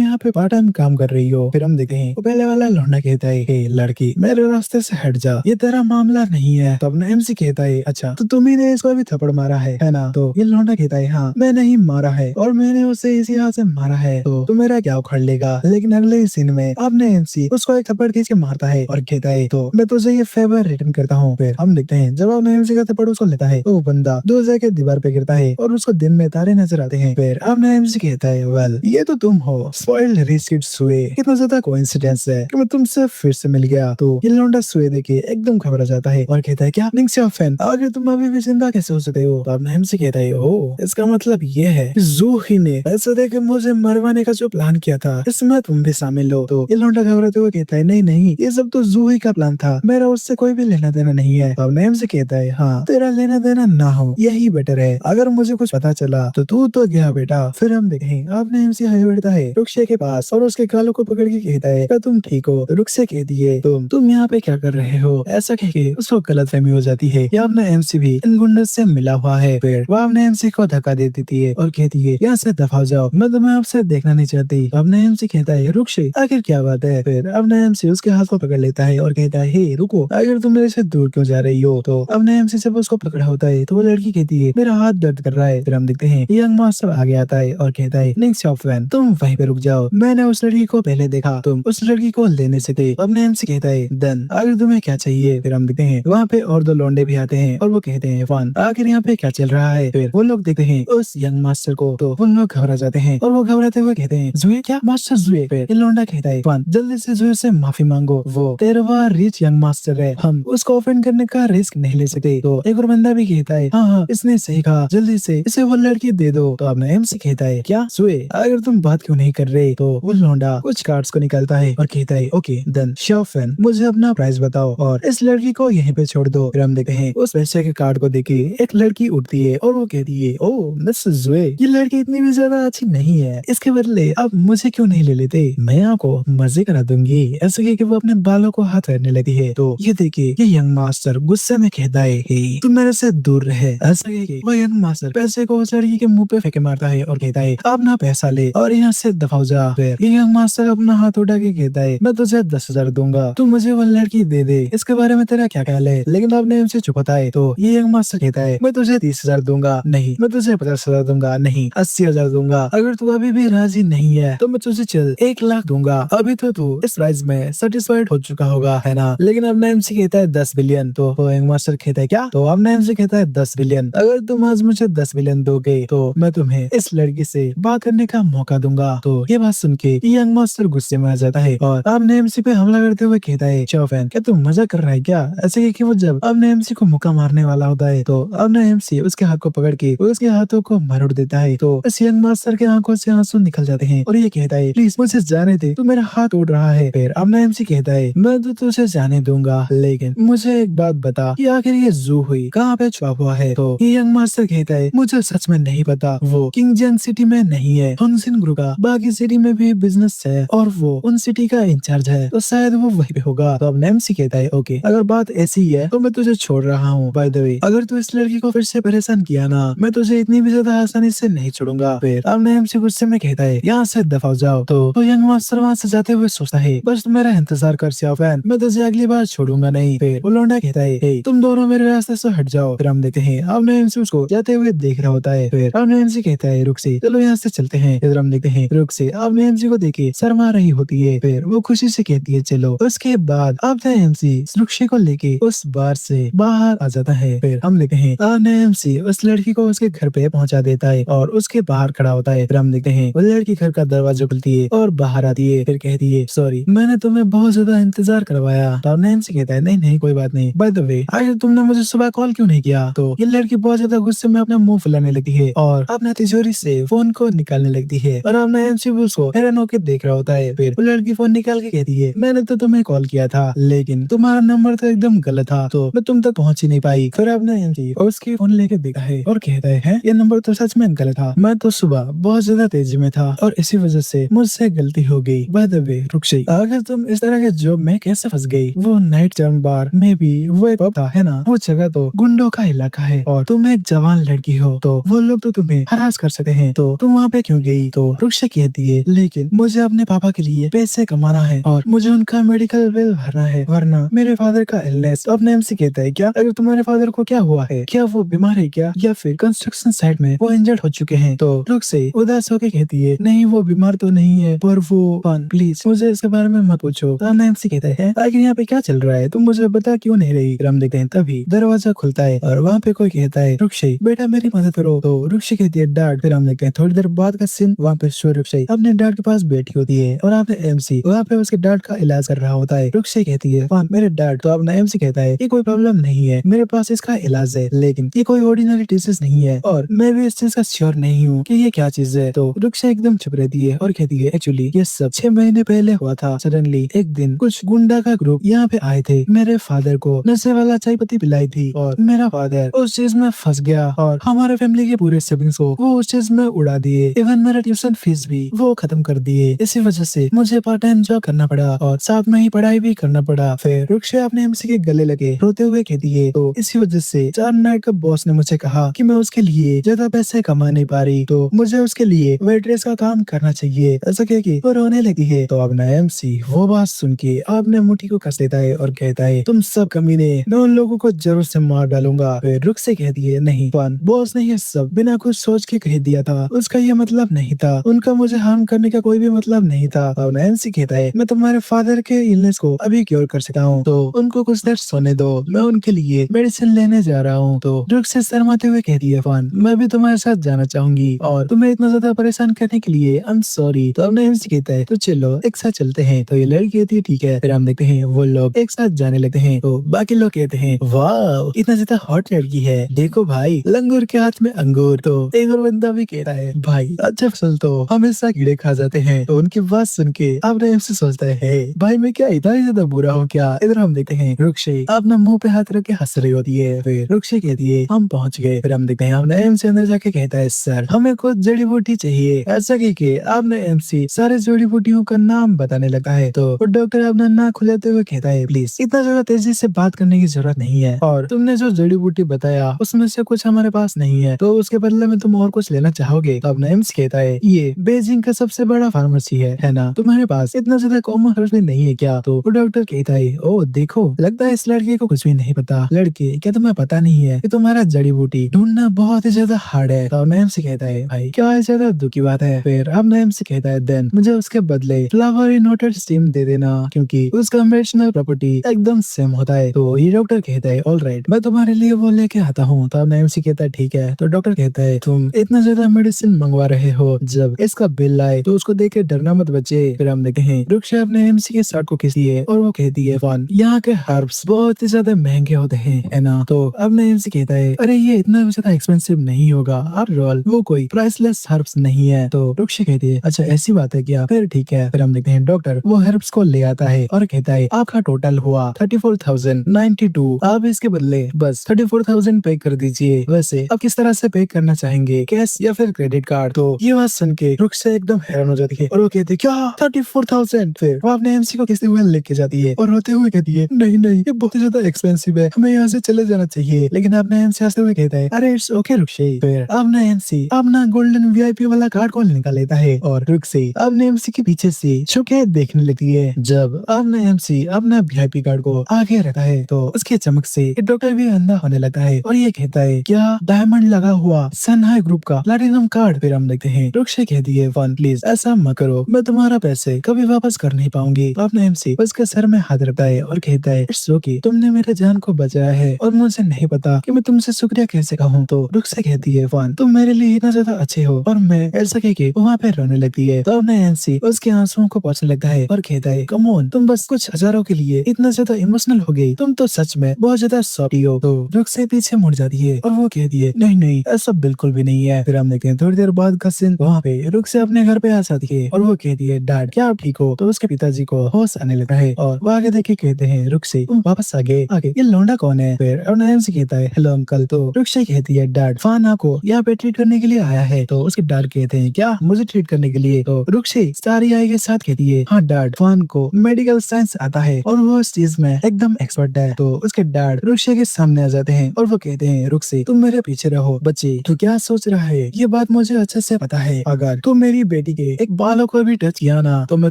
Speaker 1: यहाँ पे पार्ट टाइम काम कर रही हो। फिर हम देखते हैं वो पहले वाला लौंडा कहता है हे लड़की मेरे रास्ते से हट जा, ये तेरा मामला नहीं है। तो अपना एमसी कहता है अच्छा तो तुम्ही ने इसको अभी थप्पड़ मारा है ना? तो ये लौंडा कहता है हाँ मैंने ही मारा है और मैंने उसे इसी हाथ से मारा है, तो मेरा क्या उखड़ लेगा। लेकिन अगले सीन में आपने एमसी उसको एक थप्पड़ खींच के मारता है और कहता है तो मैं तुझे ये फेवर रिटर्न करता हूँ। फिर हम देखते हैं जब आपने एमसी का थप्पड़ उसको लेता है तो वो बंदा दूर जाके दीवार पे गिरता है और उसको दिन में तारे नजर आते हैं। फिर आपने एमसी कहता है वेल ये तो तुम हो, स्पॉइल्ड रिच किड सुए, कितना ज्यादा कोइंसिडेंस है कि मैं तुमसे फिर से मिल गया। तो ये लौंडा सुए देखे एकदम घबरा जाता है और कहता है क्या फैन आगे तुम अभी भी जिंदा कैसे हो सकते हो? तो आपने एमसी कहता है ओ इसका मतलब ये है कि जू ही ने पैसे देके मुझे मरवाने का जो प्लान किया था इसमें तुम भी शामिल हो। तो ये लौंडा घबराते हुए कहता है नहीं नहीं ये सब तो जू ही का प्लान था, मेरा उससे कोई भी लेना देना नहीं है। तो नेम से कहता है हाँ तेरा लेना देना ना हो यही बेटर है, अगर मुझे कुछ पता चला तो तू तो गया बेटा। फिर हम देखें आपने एमसी आगे बढ़ता है रुक्से के पास और उसके गालों को पकड़ के कहता है क्या तुम ठीक हो? तो रुक्से कह दिए तुम यहाँ पे क्या कर रहे हो? ऐसा कह के उसको गलतफहमी हो जाती है या अपना एमसी भी इन गुंडों से मिला हुआ है। फिर वो अपने एमसी को धक्का दे देती है और कहती है यहाँ से दफा हो जाओ, मैं तुम्हें आपसे देखना नहीं चाहती। अपने एमसी कहता है रुक्से आखिर क्या बात है? फिर अपने एमसी उसके हाथ को पकड़ लेता है और कहता है हे रुको, अगर तुम मेरे से दूर क्यों जा रही हो? तो अपने एमसी जब उसको पकड़ा होता है तो वो लड़की कहती है मेरा हाथ दर्द कर रहा है। फिर हम देखते हैं यंग मास्टर आगे आता है और कहता है निक्स ऑफ वैन तुम वहीं पे रुक जाओ, मैंने उस लड़की को पहले देखा, तुम उस लड़की को लेने से थे। अपने एमसी कहता है देन अगर तुम्हें क्या चाहिए? फिर हम देखते हैं वहाँ पे और दो लौंडे भी आते हैं और वो कहते हैं फन आखिर यहाँ पे क्या चल रहा है? फिर वो लोग देखते हैं उस यंग मास्टर को तो वो लोग घबरा जाते हैं और वो घबराते हुए कहते हैं जुए क्या मास्टर जुए? फिर ये लौंडा कहता है फन जल्दी से जुए से माफी मांगो, वो तेरवा रिच यंग मास्टर है, हम उसको ऑफेंड करने का रिस्क नहीं ले सकते। तो एक और बंदा भी कहता है हाँ हाँ इसने सही कहा, जल्दी से इसे वो लड़की दे दो। तो अपना एमसी कहता है क्या जुए अगर तुम बात क्यों नहीं कर रहे? तो वो लौंडा कुछ कार्ड्स को निकालता है और कहता है ओके देन शॉफेन मुझे अपना प्राइस बताओ और इस लड़की को यहीं पे छोड़ दो। फिर हम देखते हैं उस पैसे के कार्ड को देखे एक लड़की उठती है और वो कहती है ओ मिस जुए ये लड़की इतनी भी ज्यादा अच्छी नहीं है, इसके बदले अब मुझे क्यों नहीं ले लेते, मैं आपको मजे करा दूंगी। ऐसे कह के वो अपने बालों को हाथ करने लगती है। तो ये देखिए ये यंग मास्टर गुस्से में कहता है हे तुम मेरे से दूर रहे। ऐसा कह के वो यंग मास्टर पैसे को उस लड़की के मुंह पे फेंके मारता है और कहता है अपना पैसा ले और यहाँ से दफा हो जा। फिर ये यंग मास्टर अपना हाथ उठा के कहता है मैं तुझे 10,000 दूंगा, तू मुझे वो लड़की दे दे, इसके बारे में तेरा क्या ख्याल है? लेकिन आपने उनसे चुप होता है। तो ये यंग मास्टर कहता है मैं तुझे 30,000 दूंगा, नहीं मैं तुझे 50,000 दूंगा, नहीं 80,000 दूंगा, अगर तू अभी भी राजी नहीं है तो मैं तुझे चल 1 लाख दूंगा, अभी तो तू इस प्राइस में सेटिस्फाइड हो चुका होगा है ना? लेकिन अब एमसी कहता है 10 बिलियन। तो वो यंग मास्टर कहता है क्या? तो अब एमसी कहता है 10 बिलियन, अगर तुम आज मुझे 10 बिलियन दोगे तो मैं तुम्हें इस लड़की से बात करने का मौका दूंगा। तो ये बात सुन के यंग मास्टर गुस्से में आ जाता है और अब एमसी पे हमला करते हुए कहता है शॉफैन क्या तुम मजा कर रहा है क्या? ऐसे कि वो जब अब एमसी को मुक्का मारने वाला होता है तो अब एमसी उसके हाथ को पकड़ के उसके हाथों को मरोड़ देता है। तो इस यंग मास्टर के आंखों से आंसू निकल जाते हैं और ये कहता है प्लीज मुझे जाने दे, तू मेरा हाथ तोड़ रहा है। फिर अब एमसी कहता है मैं तो तुझे जाने दूंगा, लेकिन मुझे एक बात बता कि आखिर ये जू हुई कहाँ पे छुपा हुआ है? तो ये यंग मास्टर कहता है मुझे सच में नहीं पता, वो किंगजन सिटी में नहीं है, हंगसिन ग्रुप का बाकी सिटी में भी बिजनेस है और वो उन सिटी का इंचार्ज है, तो शायद वो वहीं पे होगा। तो अब एमसी कहता है ओके अगर बात ऐसी है तो मैं तुझे छोड़ रहा हूँ, बाय द वे अगर तू इस लड़की को फिर से परेशान किया ना मैं तुझे इतनी भी ज्यादा आसानी से नहीं छोड़ूंगा। फिर अब एमसी गुस्से में कहता है यहाँ से दफा हो जाओ। तो यंग मास्टर वहाँ से जाते हुए सोचता है बस तुम मेरा इंतजार कर सियाफैन, मैं तुझे अगली बार छोड़ूंगा नहीं। फिर वो लौंडा कहता है हे तुम दोनों मेरे रास्ते से हट जाओ। फिर हम देखते हैं अब एमसी उसको जाते हुए देख रहा होता है। फिर अब एमसी कहता है रुक से चलो यहाँ से चलते हैं। फिर हम देखते हैं रुक से अब एमसी को देखे शर्मा रही होती है। फिर वो खुशी से कहती है चलो। उसके बाद अब एमसी रुक्शे को लेके उस बार से बाहर आ जाता है। फिर हम देखते हैं अब एमसी उस लड़की को उसके घर पे पहुंचा देता है और उसके बाहर खड़ा होता है। फिर हम देखते हैं वो लड़की घर का दरवाजा खुलती है और बाहर आती है। फिर कहती है सॉरी मैंने तुम्हें बहुत ज्यादा इंतजार करवाया। तो नैन्सी कहता है नहीं नहीं कोई बात नहीं, बाय द वे आज तुमने मुझे सुबह कॉल क्यों नहीं किया? तो ये लड़की बहुत ज्यादा गुस्से में अपना मुंह फुलाने लगती है और अपना तिजोरी से फोन को निकालने लगती है और अब नैन्सी उसको हैरान होकर देख रहा होता है। फिर वो लड़की फोन निकाल के कहती है मैंने तो तुम्हें कॉल किया था लेकिन तुम्हारा नंबर तो एकदम गलत था तो मैं तुम तक पहुंच ही नहीं पाई। फिर अब नैन्सी उसकी फोन लेके देखा है और कहता है ये नंबर तो सच में गलत था, मैं तो सुबह बहुत ज्यादा तेजी में था और इसी वजह से मुझसे गलती हो गई। बाय द वे रुक्शे अगर तुम इस तरह के जॉब में कैसे फंस गई? वो नाइट टर्म बार में भी वो एक पब था है ना, वो जगह तो गुंडों का इलाका है और तुम एक जवान लड़की हो तो वो लोग तो तुम्हें हरास कर सकते हैं, तो तुम वहाँ पे क्यों गई? तो रुक्शे कहती है लेकिन मुझे अपने पापा के लिए पैसे कमाना है और मुझे उनका मेडिकल बिल बिल भरना है वरना मेरे फादर का इलनेस। तो अपने एमसी कहता है क्या अगर तुम्हारे फादर को क्या हुआ है, क्या वो बीमार है क्या, या फिर कंस्ट्रक्शन साइट में वो इंजर्ड हो चुके हैं। तो रुक से उदास होकर कहती है नहीं वो बीमार तो नहीं है पर वो प्लीज मुझे इसके बारे में मत पूछो। तो अपना एमसी कहता है आखिर यहाँ पे क्या चल रहा है, तुम मुझे बता क्यों नहीं रही। फिर हम देखते हैं तभी दरवाजा खुलता है और वहाँ पे कोई कहता है रुक्षी बेटा मेरी मदद करो। तो रुक्षी कहती है डैड। फिर हम देखते हैं थोड़ी देर बाद का सीन, वहाँ पे रुक्षी अपने डैड के पास बैठी होती है और आपने एमसी वहाँ पे उसके डैड का इलाज कर रहा होता है। रुक्षी कहती है वहाँ मेरे डैड। तो अपना एमसी कहता है ये कोई प्रॉब्लम नहीं है, मेरे पास इसका इलाज है, लेकिन ये कोई ऑर्डिनरी डिजीज नहीं है और मैं भी इस चीज का श्योर नहीं हूँ कि ये क्या चीज है। तो रुक्षी एकदम चुप रहती है और कहती है एक्चुअली ये सब 6 महीने पहले हुआ था। सडनली एक दिन कुछ गुंडा का ग्रुप यहाँ पे आए थे, मेरे फादर को नशे वाला चाय पत्ती पिलाई थी और मेरा फादर उस चीज में फंस गया और हमारे फैमिली के पूरे सेविंग्स को वो उस चीज में उड़ा दिए, इवन मेरा ट्यूशन फीस भी वो खत्म कर दिए। इसी वजह से मुझे पार्ट टाइम जॉब करना पड़ा और साथ में ही पढ़ाई भी करना पड़ा। फिर रुक्षी अपने एमसी के गले लगे रोते हुए कहती है तो इसी वजह से 4 नाइट का बॉस ने मुझे कहा कि मैं उसके लिए ज्यादा पैसे कमा नहीं पा रही, तो मुझे उसके लिए वेट्रेस का काम करना चाहिए। ऐसा कह के वो रोने लगी है। तो अपना एमसी वो बात सुन के अपने मुट्ठी को कस लेता है और कहता है तुम सब कमीने, मैं उन लोगों को जरूर से मार डालूंगा। फिर रुक से कहती है नहीं बॉस ने ये सब बिना कुछ सोच के कह दिया था, उसका ये मतलब नहीं था, उनका मुझे हार्म करने का कोई भी मतलब नहीं था। और एमसी कहता है मैं तुम्हारे फादर के इलनेस को अभी क्योर कर सकता हूँ, तो उनको कुछ देर सोने दो, मैं उनके लिए मेडिसिन लेने जा रहा हूँ। तो रुक से शर्माते हुए कहती है मैं भी तुम्हारे साथ जाना चाहूंगी और तुम्हें इतना ज्यादा परेशान करने के लिए आई एम सॉरी। तो अपने एमसी कहता है तो चलो एक साथ चलते हैं। तो ये लड़की कहती है ठीक है। फिर हम देखते हैं वो लोग एक साथ जाने लगते हैं। तो बाकी लोग कहते हैं वाह इतना ज्यादा हॉट लड़की है, देखो भाई लंगूर के हाथ में अंगूर। तो एक और बंदा भी कहता है भाई अच्छा फसल तो हमेशा कीड़े खा जाते हैं। तो उनकी बात सुन के अपने एमसी सोचता है भाई मैं क्या इतना ही ज्यादा बुरा हूँ क्या। इधर हम देखते हैं रुक्षी अपना मुंह पे हाथ रख के हंस रही होती है। फिर रुक्षी कहती है हम पहुंच गए। फिर हम देखते हैं अपना एमसी अंदर जाके कहता है सर हमें कुछ जड़ी बूटी चाहिए। ऐसा कह के आपने एमसी सारे जड़ी बूटियों का नाम बताने लगा है। तो डॉक्टर अपना नाक खुलाते हुए कहता है प्लीज इतना ज्यादा तेजी से बात करने की जरूरत नहीं है, और तुमने जो जड़ी बूटी बताया उसमें से कुछ हमारे पास नहीं है, तो उसके बदले में तुम और कुछ लेना चाहोगे। तो अपना एमसी कहता है ये बीजिंग का सबसे बड़ा फार्मेसी है ना, तुम्हारे पास इतना ज्यादा कॉमन हर्बस नहीं है क्या। तो डॉक्टर कहता है ओ देखो लगता है इस लड़के को कुछ भी नहीं पता। लड़के क्या तुम्हें पता नहीं है कि तुम्हारा जड़ी बूटी ढूंढना बहुत ही ज्यादा हार्ड है। तो एमसी कहता है भाई क्या है ज्यादा दुख की बात है। फिर अब एमसी कहता है देन मुझे उसके बदले फ्लावर नोटेड स्टीम दे देना क्योंकि उसका मेडिसिनल प्रॉपर्टी एकदम सेम होता है। तो ये डॉक्टर कहता है ऑल राइट मैं तुम्हारे लिए वो लेके आता हूँ। तो अब एमसी कहता है ठीक है। तो डॉक्टर कहता है तुम इतना ज्यादा मेडिसिन मंगवा रहे हो, जब इसका बिल आए तो उसको देख के डरना मत बच्चे। फिर हम देखते हैं रुक्षा अपने एमसी के शर्ट को खींचती है और वो कहती है यहाँ के हर्ब्स बहुत ही ज्यादा महंगे होते हैं है ना। तो अब एमसी कहता है अरे ये इतना ज्यादा एक्सपेंसिव नहीं होगा, आफ्टर ऑल वो कोई प्राइसलेस हर्ब्स नहीं है। तो रुक्षा कहती है अच्छा ऐसी बात है क्या, फिर ठीक है। फिर हम देखते हैं डॉक्टर वो हर्ब्स को ले आता है और कहता है आपका टोटल हुआ 34,092, आप इसके बदले बस 34,000 पे कर दीजिए। वैसे आप किस तरह से पे करना चाहेंगे, कैश या फिर क्रेडिट कार्ड। तो ये बात सुन के रुक्षा एकदम हैरान हो जाती है और वो कहती है क्या 34,000। फिर वो अपने एमसी को किसी हुए लेके जाती है और रोते हुए कहती है नहीं नहीं ये बहुत ही ज्यादा एक्सपेंसिव है, हमें यहाँ से चले जाना चाहिए। लेकिन अपने एमसी हंसते हुए कहता है अरे इट्स ओके रुक्षी। फिर अपना एमसी अपना गोल्डन वीआईपी वाला कार्ड को निकाल लेता है और रुक्षी अपने एमसी के पीछे से छुके देखने लगती है। जब अपना एमसी अपना वीआईपी कार्ड को आगे रखता है तो उसके चमक से डॉक्टर भी अंधा होने लगता है और ये कहता है क्या डायमंड लगा हुआ सनहाई ग्रुप का प्लैटिनम कार्ड। फिर हम देखते हैं रुक्षी कहती है प्लीज ऐसा मत करो, मैं तुम्हारा पैसे कभी वापस कर नहीं पाऊंगी। तो अपना एमसी उसके सर में हाथ रखता है और कहता है इट्स ओके तुमने मेरे जान को बचाया है और मुझे नहीं पता कि मैं तुमसे शुक्रिया कैसे कहूँ। तो रुक्षी कहती है तुम मेरे लिए इतना ज्यादा अच्छे हो, और मैं ऐसा कह के वहाँ पे रोने लगती है। तो अपना एमसी उसके आंसुओं को पोंछने लगता है और कहता है कम ऑन तुम बस कुछ हजारों के लिए इतना ज्यादा इमोशनल हो गई, तुम तो सच में बहुत ज्यादा सॉफ्टी हो। तो रुक्षी पीछे मुड़ जाती है और वो कहती है नहीं नहीं ऐसा बिल्कुल भी नहीं है। फिर हम देखते हैं थोड़ी देर बाद का सीन, वहाँ पे रुक्षी अपने घर पे आ जाती है और वो कहती है डैड क्या आप ठीक हो। तो उसके पिताजी को होश आने लगता है और वो आगे देख के कहते हैं रुक्षी तुम वापस आ गए, आगे ये लौंडा कौन है। फिर अपना एमसी कहता है हेलो अंकल। तो रुक्षी कहती है डैड फान आपको यहाँ पे ट्रीट करने के लिए आया है। तो उसके डैड कहते हैं क्या मुझे ट्रीट करने के लिए। तो रुक्षी सारी आई के साथ कहती है हाँ डैड फान को मेडिकल साइंस आता है और वो इस चीज में एकदम एक्सपर्ट है। तो उसके डैड रुक्षी के सामने आ जाते हैं और वो कहते हैं रुक्षी तुम मेरे पीछे रहो, बच्चे तू क्या सोच रहा है ये बात मुझे अच्छे से पता है, अगर तुम मेरी बेटी के एक बालों को भी टच किया ना तो मैं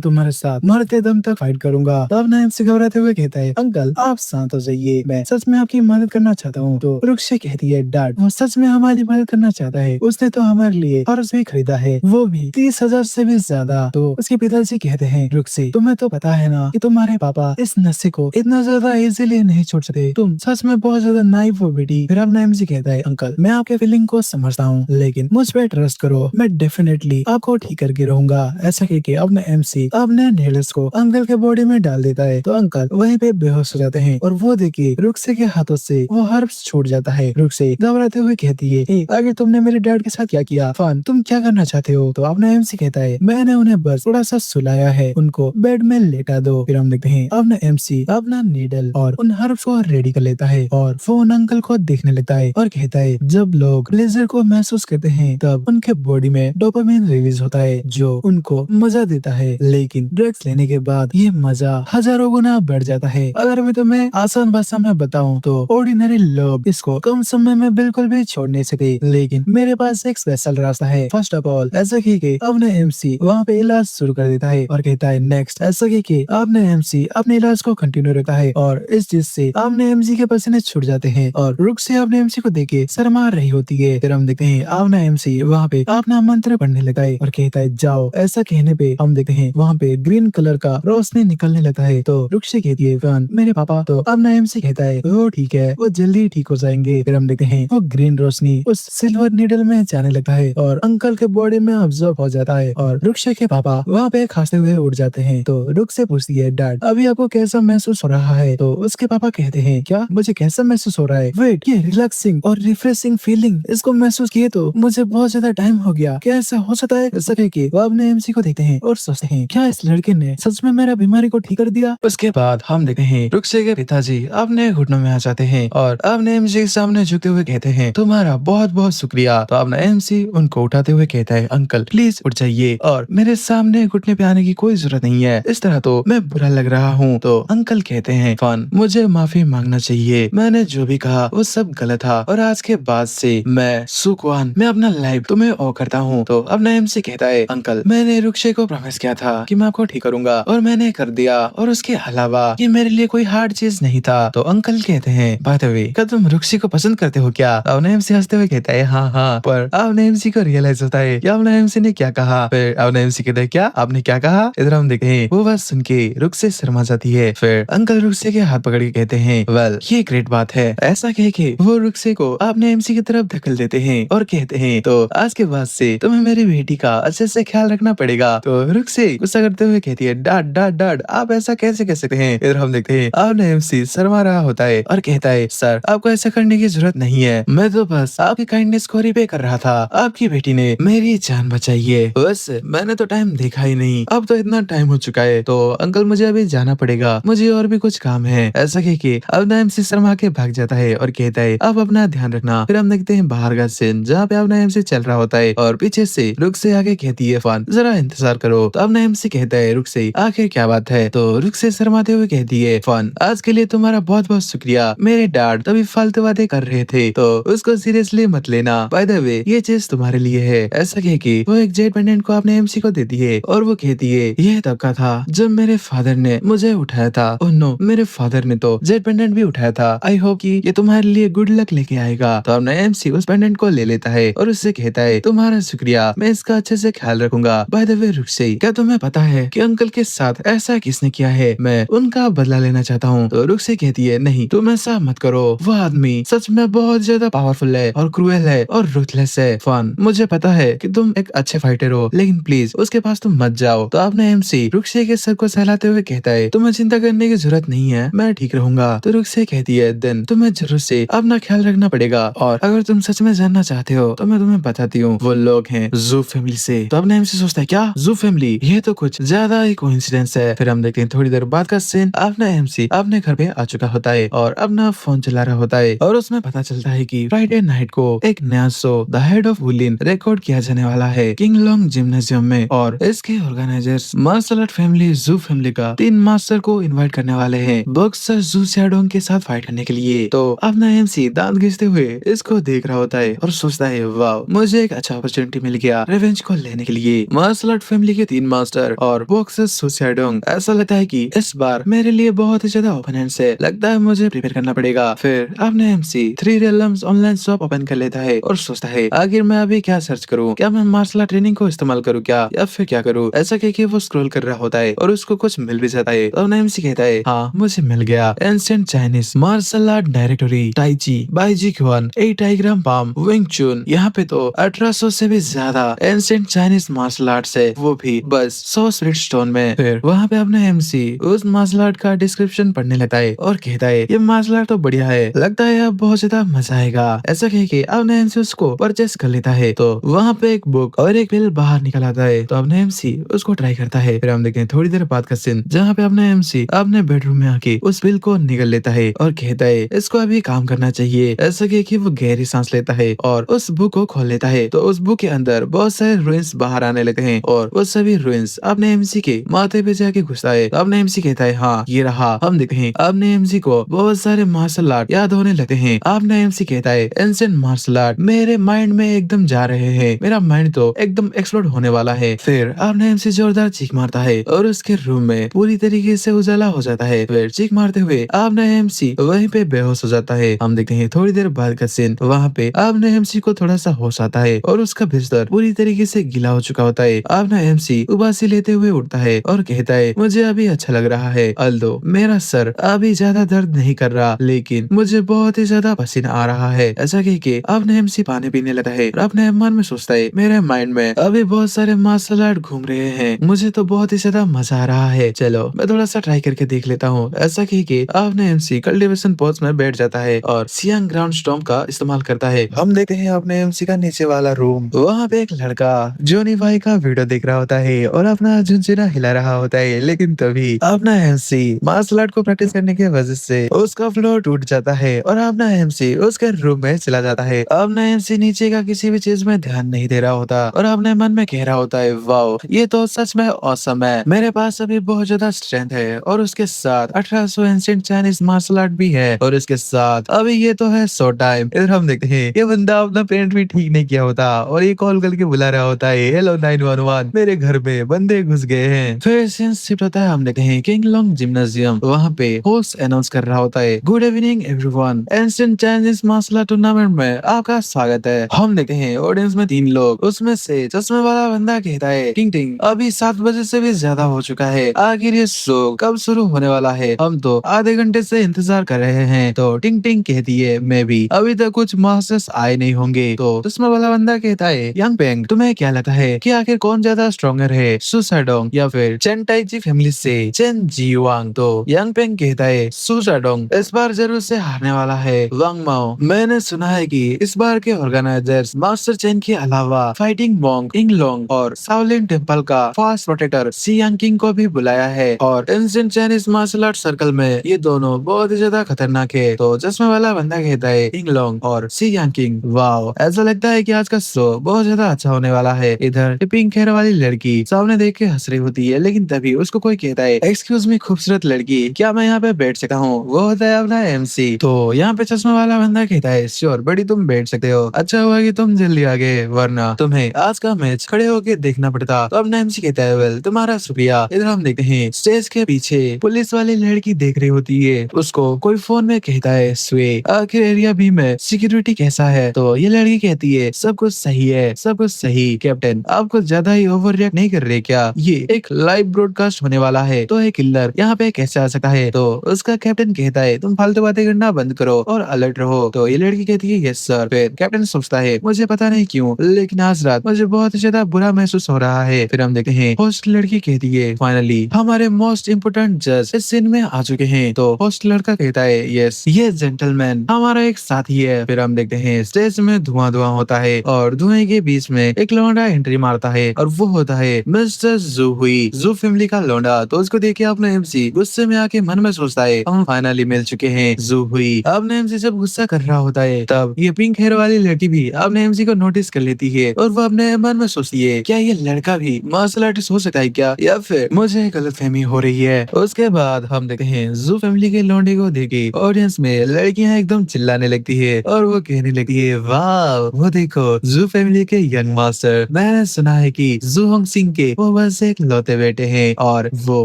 Speaker 1: तुम्हारे साथ मरते दम तक फाइट करूंगा। पापा। तो अब ना एमसी घबराते हुए कहता है अंकल आप शांत हो जाइए, मैं सच में आपकी मदद करना चाहता हूँ। तो रुक्षी कहती है डैड वो सच में हमारी मदद करना चाहता है, उसने तो हमारे लिए हर्ष भी खरीदा है, वो भी 30,000 से भी ज्यादा। तो उसके पिताजी कहते हैं रुक्षी तुम्हें तो पता है ना कि तुम्हारे पापा इस नशे को इतना ज्यादा इजीली नहीं छोड़ सकते, तुम सच में बहुत ज्यादा नाइफ हो बेटी। फिर अब एमसी कहता है अंकल मैं आपके फीलिंग को समझता हूँ, लेकिन मुझ पे ट्रस्ट करो, मैं डेफिनेटली आपको ठीक करके रहूंगा। ऐसा कह के अब एमसी अपने नेल्स को अंकल के बॉडी में डाल देता है। तो अंकल वहीं पे बेहोश हो जाते हैं और वो देखिए रुक्से के हाथों से वो हर्ब्स छूट जाता है। रुक्से घबराते हुए कहती है आगे तुमने मेरे डैड के साथ क्या किया, फन तुम क्या करना चाहते हो। तो अपना एमसी कहता है मैंने उन्हें बस थोड़ा सा सुलाया है, उनको बेड में लेटा दो। फिर हम देखते हैं अपना एमसी अपना नीडल और उन हर्ब्स को रेडी कर लेता है और फोन अंकल को देखने लगता है और कहता है जब लोग प्लेजर को महसूस करते हैं तब उनके बॉडी में डोपामिन रिलीज होता है जो उनको मजा देता है, लेकिन ड्रग्स लेने के बाद ये मजा हजारों गुना बढ़ जाता है। अगर मैं तुम्हें आसान भाषा में बताऊं तो ऑर्डिनरी लोग इसको कम समय में बिल्कुल भी छोड़ नहीं सकते, लेकिन मेरे पास एक स्पेशल रास्ता है। फर्स्ट ऑफ ऑल ऐसा कि अपने एमसी वहाँ पे इलाज शुरू कर देता है और कहता है नेक्स्ट ऐसा कि अपने एमसी अपने इलाज को कंटिन्यू रखता है और इस चीज से अपने एमसी के पसीने छूट जाते हैं और रुक से अपने एमसी को देखे शर्मा रही होती है। फिर हम देखते हैं अपना एमसी वहाँ पे अपना मंत्र पढ़ने लगता है और कहता है जाओ। ऐसा कहने पे हम देखते हैं वहाँ पे ग्रीन कलर का रोशनी निकलने लगता है। तो रुक्षी कहती है फन मेरे पापा। तो अपना एमसी कहता है वो ठीक है, वो जल्दी ठीक हो जाएंगे। फिर हम देखते हैं वो ग्रीन रोशनी उस सिल्वर नीडल में जाने लगता है और अंकल के बॉडी में ऑब्जर्व हो जाता है और रुक्षी के पापा वहाँ पे खांसते हुए उठ जाते हैं। तो रुक से पूछती है डैड अभी आपको कैसा महसूस हो रहा है। तो उसके पापा कहते हैं क्या मुझे कैसा महसूस हो रहा है, वेट ये रिलैक्सिंग और रिफ्रेशिंग फीलिंग इसको महसूस किए तो मुझे बहुत ज्यादा टाइम हो गया, क्या ऐसा हो सकता है। ऐसा कह के वो अपने एमसी को देखते हैं और सोचते हैं क्या इस लड़के ने सच में मेरा बीमारी को ठीक कर दिया। उसके बाद हम देखते हैं रुक्से के पिताजी अपने घुटनों में आ जाते हैं और अपने एमसी के सामने झुकते हुए कहते हैं तुम्हारा बहुत बहुत शुक्रिया। तो अपना एमसी उनको उठाते हुए कहता है अंकल प्लीज उठ जाइए और मेरे सामने घुटने पे आने की कोई जरूरत नहीं है, इस तरह तो मैं बुरा लग रहा हूँ। तो अंकल कहते हैं फन मुझे माफी मांगना चाहिए, मैंने जो भी कहा वो सब गलत था और आज के बाद से मैं सुकवान मैं अपना लाइफ तुम्हें ओ करता हूँ। तो अपना एमसी कहता है अंकल मैंने रुक्षे को प्रॉमिस किया था कि मैं आपको ठीक करूंगा और मैंने कर दिया और उसके अलावा ये मेरे लिए कोई हार्ड चीज नहीं था। तो अंकल कहते हैं बाय द वे क्या तुम रुक्षी को पसंद करते हो क्या। अपना एमसी हंसते हुए कहता है हाँ हाँ। पर अपने एमसी को रियलाइज होता है कि अपना एमसी ने क्या कहा। फिर अपना एमसी कहता है क्या आपने क्या कहा। इधर हम देखते हैं वो बात सुन के रुक से शर्मा जाती है। फिर अंकल रुक्से के हाथ पकड़ के कहते हैं वेल ये ग्रेट बात है। ऐसा कह के वो रुक्से को अपने एमसी की तरफ धकेल देते हैं और कहते हैं तो आज के बाद से तुम्हें मेरी बेटी का अच्छे से ख्याल रखना पड़ेगा। तो रुक्से गुस्सा करते हुए कहती है डाड डाड डाड आप ऐसा कैसे कह सकते हैं। इधर हम देखते हैं अपने एमसी शर्मा रहा होता है और कहता है सर आपको ऐसा करने की जरूरत नहीं है, मैं तो बस आपकी काइंडनेस को रिपे कर रहा था, आपकी बेटी ने मेरी जान बचाई है, बस मैंने तो टाइम देखा ही नहीं, अब तो इतना टाइम हो चुका है। तो अंकल मुझे अभी जाना पड़ेगा, मुझे और भी कुछ काम है। ऐसा कह के अब एमसी शर्मा के भाग जाता है और कहता है अब अपना ध्यान रखना। फिर हम देखते हैं बाहर का सीन जहाँ पे अपना एमसी चल रहा होता है और पीछे से रुक से आगे कहती है फन जरा इंतजार करो। तो अपना एमसी कहता है रुक से आखिर क्या बात है। तो रुक से शर्माते हुए कहती है फन आज के लिए तुम्हारा बहुत बहुत शुक्रिया, मेरे डैड तभी फालतू बातें कर रहे थे तो उसको सीरियसली मत लेना, बाय द वे ये चीज तुम्हारे लिए है। ऐसा कह के वो एक जेट पेंडेंट को अपने एमसी को देती है और वो कहती है यह तब का था जब मेरे फादर ने मुझे उठाया था। ओह नो मेरे फादर ने तो जेट पेंडेंट भी उठाया था, आई होप कि ये तुम्हारे लिए गुड लक लेके आएगा। तो अपना एमसी उस पेंडेंट को ले लेता है और उससे कहता है तुम्हारा शुक्रिया, मैं इसका अच्छे से ख्याल रखूंगा। बाय द वे रुक्से क्या तुम्हें पता है कि अंकल के साथ ऐसा किसने किया है, मैं उनका बदला लेना चाहता हूँ। तो रुक्से कहती है नहीं तुम ऐसा मत करो, वो आदमी सच में बहुत ज्यादा पावरफुल है और क्रूएल है और रुथलेस है। फन मुझे पता है कि तुम एक अच्छे फाइटर हो लेकिन प्लीज उसके पास तुम मत जाओ। तो आपने एमसी रुक्से के सर को सहलाते हुए कहता है तुम्हें चिंता करने की जरूरत नहीं है, मैं ठीक रहूंगा। तो रुक्से कहती है देन तुम्हें जरूर से अपना ख्याल रखना पड़ेगा और अगर तुम सच में जानना चाहते हो तो मैं तुम्हें बताती हूँ वो लोग हैं जू फैमिली से। तो अपना एमसी सोचता है क्या जू फैमिली, ये तो कुछ ज्यादा ही कोइंसिडेंस है। फिर हम देखते हैं थोड़ी देर बाद का सीन अपना एमसी अपने घर पे आ चुका होता है और अपना फोन चला रहा होता है और उसमें पता चलता है कि फ्राइडे नाइट को एक नया show the head of Wulin record किया जाने वाला है किंग लॉन्ग जिम्नेशियम में और इसके ऑर्गेनाइजर्स मार्शल आर्ट फैमिली जू फैमिली का 3 मास्टर को इनवाइट करने वाले हैं बॉक्सर जू शैडोंग के साथ फाइट करने के लिए। तो अपना एमसी दांत घिसते हुए इसको देख रहा होता है और सोचता है वाओ मुझे एक अच्छा अपॉर्चुनिटी मिल गया रिवेंज को लेने के लिए। मार्शल आर्ट फैमिली के 3 मास्टर और बॉक्सर जू शैडोंग ऐसा लगता कहता है कि इस बार मेरे लिए बहुत ही ज्यादा ओपोनेंट्स है, लगता है मुझे प्रिपेयर करना पड़ेगा। फिर अपने MC three realms online shop open कर लेता है और सोचता है आखिर मैं अभी क्या सर्च करूँ, क्या मैं मार्शल आर्ट ट्रेनिंग को इस्तेमाल करूँ क्या, या फिर क्या करूँ। ऐसा कह के वो स्क्रॉल कर रहा होता है और उसको कुछ मिल भी जाता है। तो एमसी कहता है हाँ मुझे मिल गया, ancient Chinese martial art directory tai chi Baji Quan a trigram palm Wing Chun. यहाँ पे तो 1800 से भी ज्यादा एंशिएंट चाइनीज मार्शल आर्ट्स है, वो भी बस 100 स्प्लिट स्टोन में। फिर वहाँ पे अपने एमसी उस मार्शल आर्ट का डिस्क्रिप्शन पढ़ने लगता है और कहता है ये मार्शल आर्ट तो बढ़िया है, लगता है अब बहुत ज्यादा मजा आएगा। ऐसा कह के अपने एमसी उसको परचेस कर लेता है। तो वहाँ पे एक बुक और एक बिल बाहर निकल आता है, तो अपने एमसी उसको ट्राई करता है। फिर हम देखते हैं थोड़ी देर बाद का सीन जहाँ पे अपने एमसी अपने बेडरूम में आके उस बिल को निकल लेता है और कहता है इसको अभी काम करना चाहिए। ऐसा कह के वो गहरी सांस लेता है और उस बुक को खोल लेता है। तो उस बुक के अंदर बहुत सारे रुइंस बाहर आने लगते हैं और वो सभी रुइंस अपने एमसी के माथे पे जाके घुसता है। तो अपने एमसी कहता है हाँ ये रहा। हम देखते हैं अपने एमसी को बहुत सारे मार्शल आर्ट याद होने लगते हैं। अपने एमसी कहता है एंशिएंट मार्शल आर्ट मेरे माइंड में एकदम जा रहे हैं, मेरा माइंड तो एकदम एक्सप्लोड होने वाला है। फिर अपने एमसी जोरदार चीख मारता है और उसके रूम में पूरी तरीके से उजाला हो जाता है। फिर चीख मारते हुए अपने एमसी वहीं पे बेहोश हो जाता है। हम देखते हैं थोड़ी देर बाद का सीन, वहाँ पे अपने एमसी को थोड़ा सा होश आता है और उसका बिस्तर पूरी तरीके से गीला हो चुका होता है। अपना एमसी उबासी लेते हुए उठता है और कहता है मुझे अभी अच्छा लग रहा है, अल्दो मेरा सर अभी ज्यादा दर्द नहीं कर रहा, लेकिन मुझे बहुत ही ज्यादा पसीना आ रहा है। ऐसा कह के अपने एमसी पानी पीने लगता है और अपने मन में सोचता है मेरे माइंड में अभी बहुत सारे मार्शल आर्ट घूम रहे हैं, मुझे तो बहुत ही ज्यादा मजा आ रहा है, चलो मैं थोड़ा सा ट्राई करके देख लेता हूँ। ऐसा कह के अपने एमसी कल्टीवेशन पोज में बैठ जाता है और सियांग ग्राउंड स्टॉर्म का इस्तेमाल करता है। हम देखते हैं अपने एमसी का नीचे वाला रूम, वहाँ पे एक लड़का जोनी भाई का वीडियो देख रहा होता है और अपना झुनझुना हिला रहा होता है, लेकिन तभी अपना एमसी मार्शल आर्ट को प्रैक्टिस करने की वजह से उसका फ्लोर टूट जाता है और अपना एमसी उसके रूम में चला जाता है। अपना एमसी नीचे का किसी भी चीज में ध्यान नहीं दे रहा होता और अपने मन में कह रहा होता है वाओ ये तो सच में ऑसम है, मेरे पास अभी बहुत ज्यादा स्ट्रेंथ है और उसके साथ 1800 एंशिएंट चाइनीज मार्शल आर्ट भी है और इसके साथ अभी ये तो है शो टाइम। इधर हम देखते हैं ये बंदा अपना पेरेंट भी ठीक नहीं किया होता और ये कॉल करके बुला रहा होता है हेलो 911 मेरे घर में बंदे घुस गए हैं। फिर सीन शिफ्ट होता है, हम देखते हैं किंग लॉन्ग जिम्नाजियम, वहाँ पे होस्ट अनाउंस कर रहा होता है good evening everyone, ancient Chinese martial art tournament में आपका स्वागत है। हम देखते हैं ऑडियंस में 3 लोग, उसमें से चश्मे वाला बंदा कहता है टिंग टिंग अभी 7 बजे से भी ज्यादा हो चुका है, आखिर ये शो कब शुरू होने वाला है, हम तो आधे घंटे से इंतजार कर रहे हैं। तो टिंग टिंग कहती है मैं भी, अभी तक कुछ मास्टर्स आए नहीं होंगे। तो चश्मा वाला बंदा कहता है यांग पेंग तुम्हें क्या लगता है कि आखिर कौन ज्यादा स्ट्रॉन्गर है, सु शाडोंग या फिर चेन टाइजी फैमिली से चेन जी वांग। तो यांग पेंग कहता है सु शाडोंग इस बार जरूर से हारने वाला है। वांग माओ मैंने सुना है कि इस बार के ऑर्गेनाइजर्स मास्टर चेन के अलावा फाइटिंग मोंग इंगलोंग और साओलिन टेम्पल का फास्ट प्रोटेक्टर सी यांग किंग को भी बुलाया है और ancient Chinese martial art circle में ये दोनों बहुत ही ज्यादा खतरनाक है। तो चश्मे वाला बंदा कहता है इंगलोंग और सी यांग किंग, वाओ ऐसा लगता है कि आज का शो बहुत ज्यादा अच्छा होने वाला है। इधर पिंक हेयर वाली लड़की सामने देख के हंस रही होती है, लेकिन तभी उसको कोई कहता है एक्सक्यूज मी खूबसूरत लड़की क्या मैं यहाँ पे बैठ सकता हूँ, वो होता है अपना एमसी। तो यहाँ पे चश्मा वाला बंदा कहता है श्योर बड़ी तुम बैठ सकते हो, अच्छा हुआ कि तुम जल्दी आ गए वरना तुम्हें आज का मैच खड़े होके देखना पड़ता। तो अपना एमसी कहता है वेल तुम्हारा शुक्रिया। इधर हम देखते हैं स्टेज के पीछे पुलिस वाली लड़की देख रही होती है, उसको कोई फोन में कहता है स्वे आखिर एरिया बी में सिक्योरिटी कैसा है। तो ये लड़की कहती है सब कुछ सही है, सब कुछ सही कैप्टन, आप कुछ ज्यादा ही ओवर रिएक्ट नहीं कर रहे क्या, ये एक लाइव ब्रॉडकास्ट होने वाला है तो एक किलर यहाँ पे कैसे आ सकता है। तो उसका कैप्टन कहता है तुम फालतू बातें करना बंद करो और अलर्ट रहो। तो ये लड़की कहती है यस सर। फिर कैप्टन सोचता है मुझे पता नहीं क्यों लेकिन आज रात मुझे बहुत ही ज्यादा बुरा महसूस हो रहा है। फिर हम देखते हैं होस्ट लड़की कहती है फाइनली हमारे मोस्ट इम्पोर्टेंट जज इस सीन में आ चुके हैं। तो होस्ट लड़का कहता है यस ये जेंटलमैन हमारा एक साथी है। फिर हम देखते हैं स्टेज में धुआं धुआं होता है और धुएं के बीच में एक लौंडा एंट्री मारता है और वो होता है मिस्टर जू हुई, जू फैमिली का लौंडा। तो उसको देख के अपने एमसी गुस्से में आके मन में सोचता है हम फाइनली मिल चुके हैं जू हुई। अपने एमसी जब गुस्सा कर रहा होता है तब ये पिंक हेयर वाली लड़की भी अपने एमसी को नोटिस कर लेती है और वो अपने मन में सोचती है क्या ये लड़का भी मार्शल आर्टिस्ट हो सकता है क्या, या फिर मुझे गलतफहमी हो रही है। उसके बाद हम देखते हैं जू फैमिली के लौंडे को देखे ऑडियंस में लड़कियां एकदम चिल्लाने लगती है और वो कहने लगती है वाह वो देखो जू फैमिली के यंग मास्टर, मैंने सुना है कि जू होंग सिंह के वो बस एक लौते बेटे हैं और वो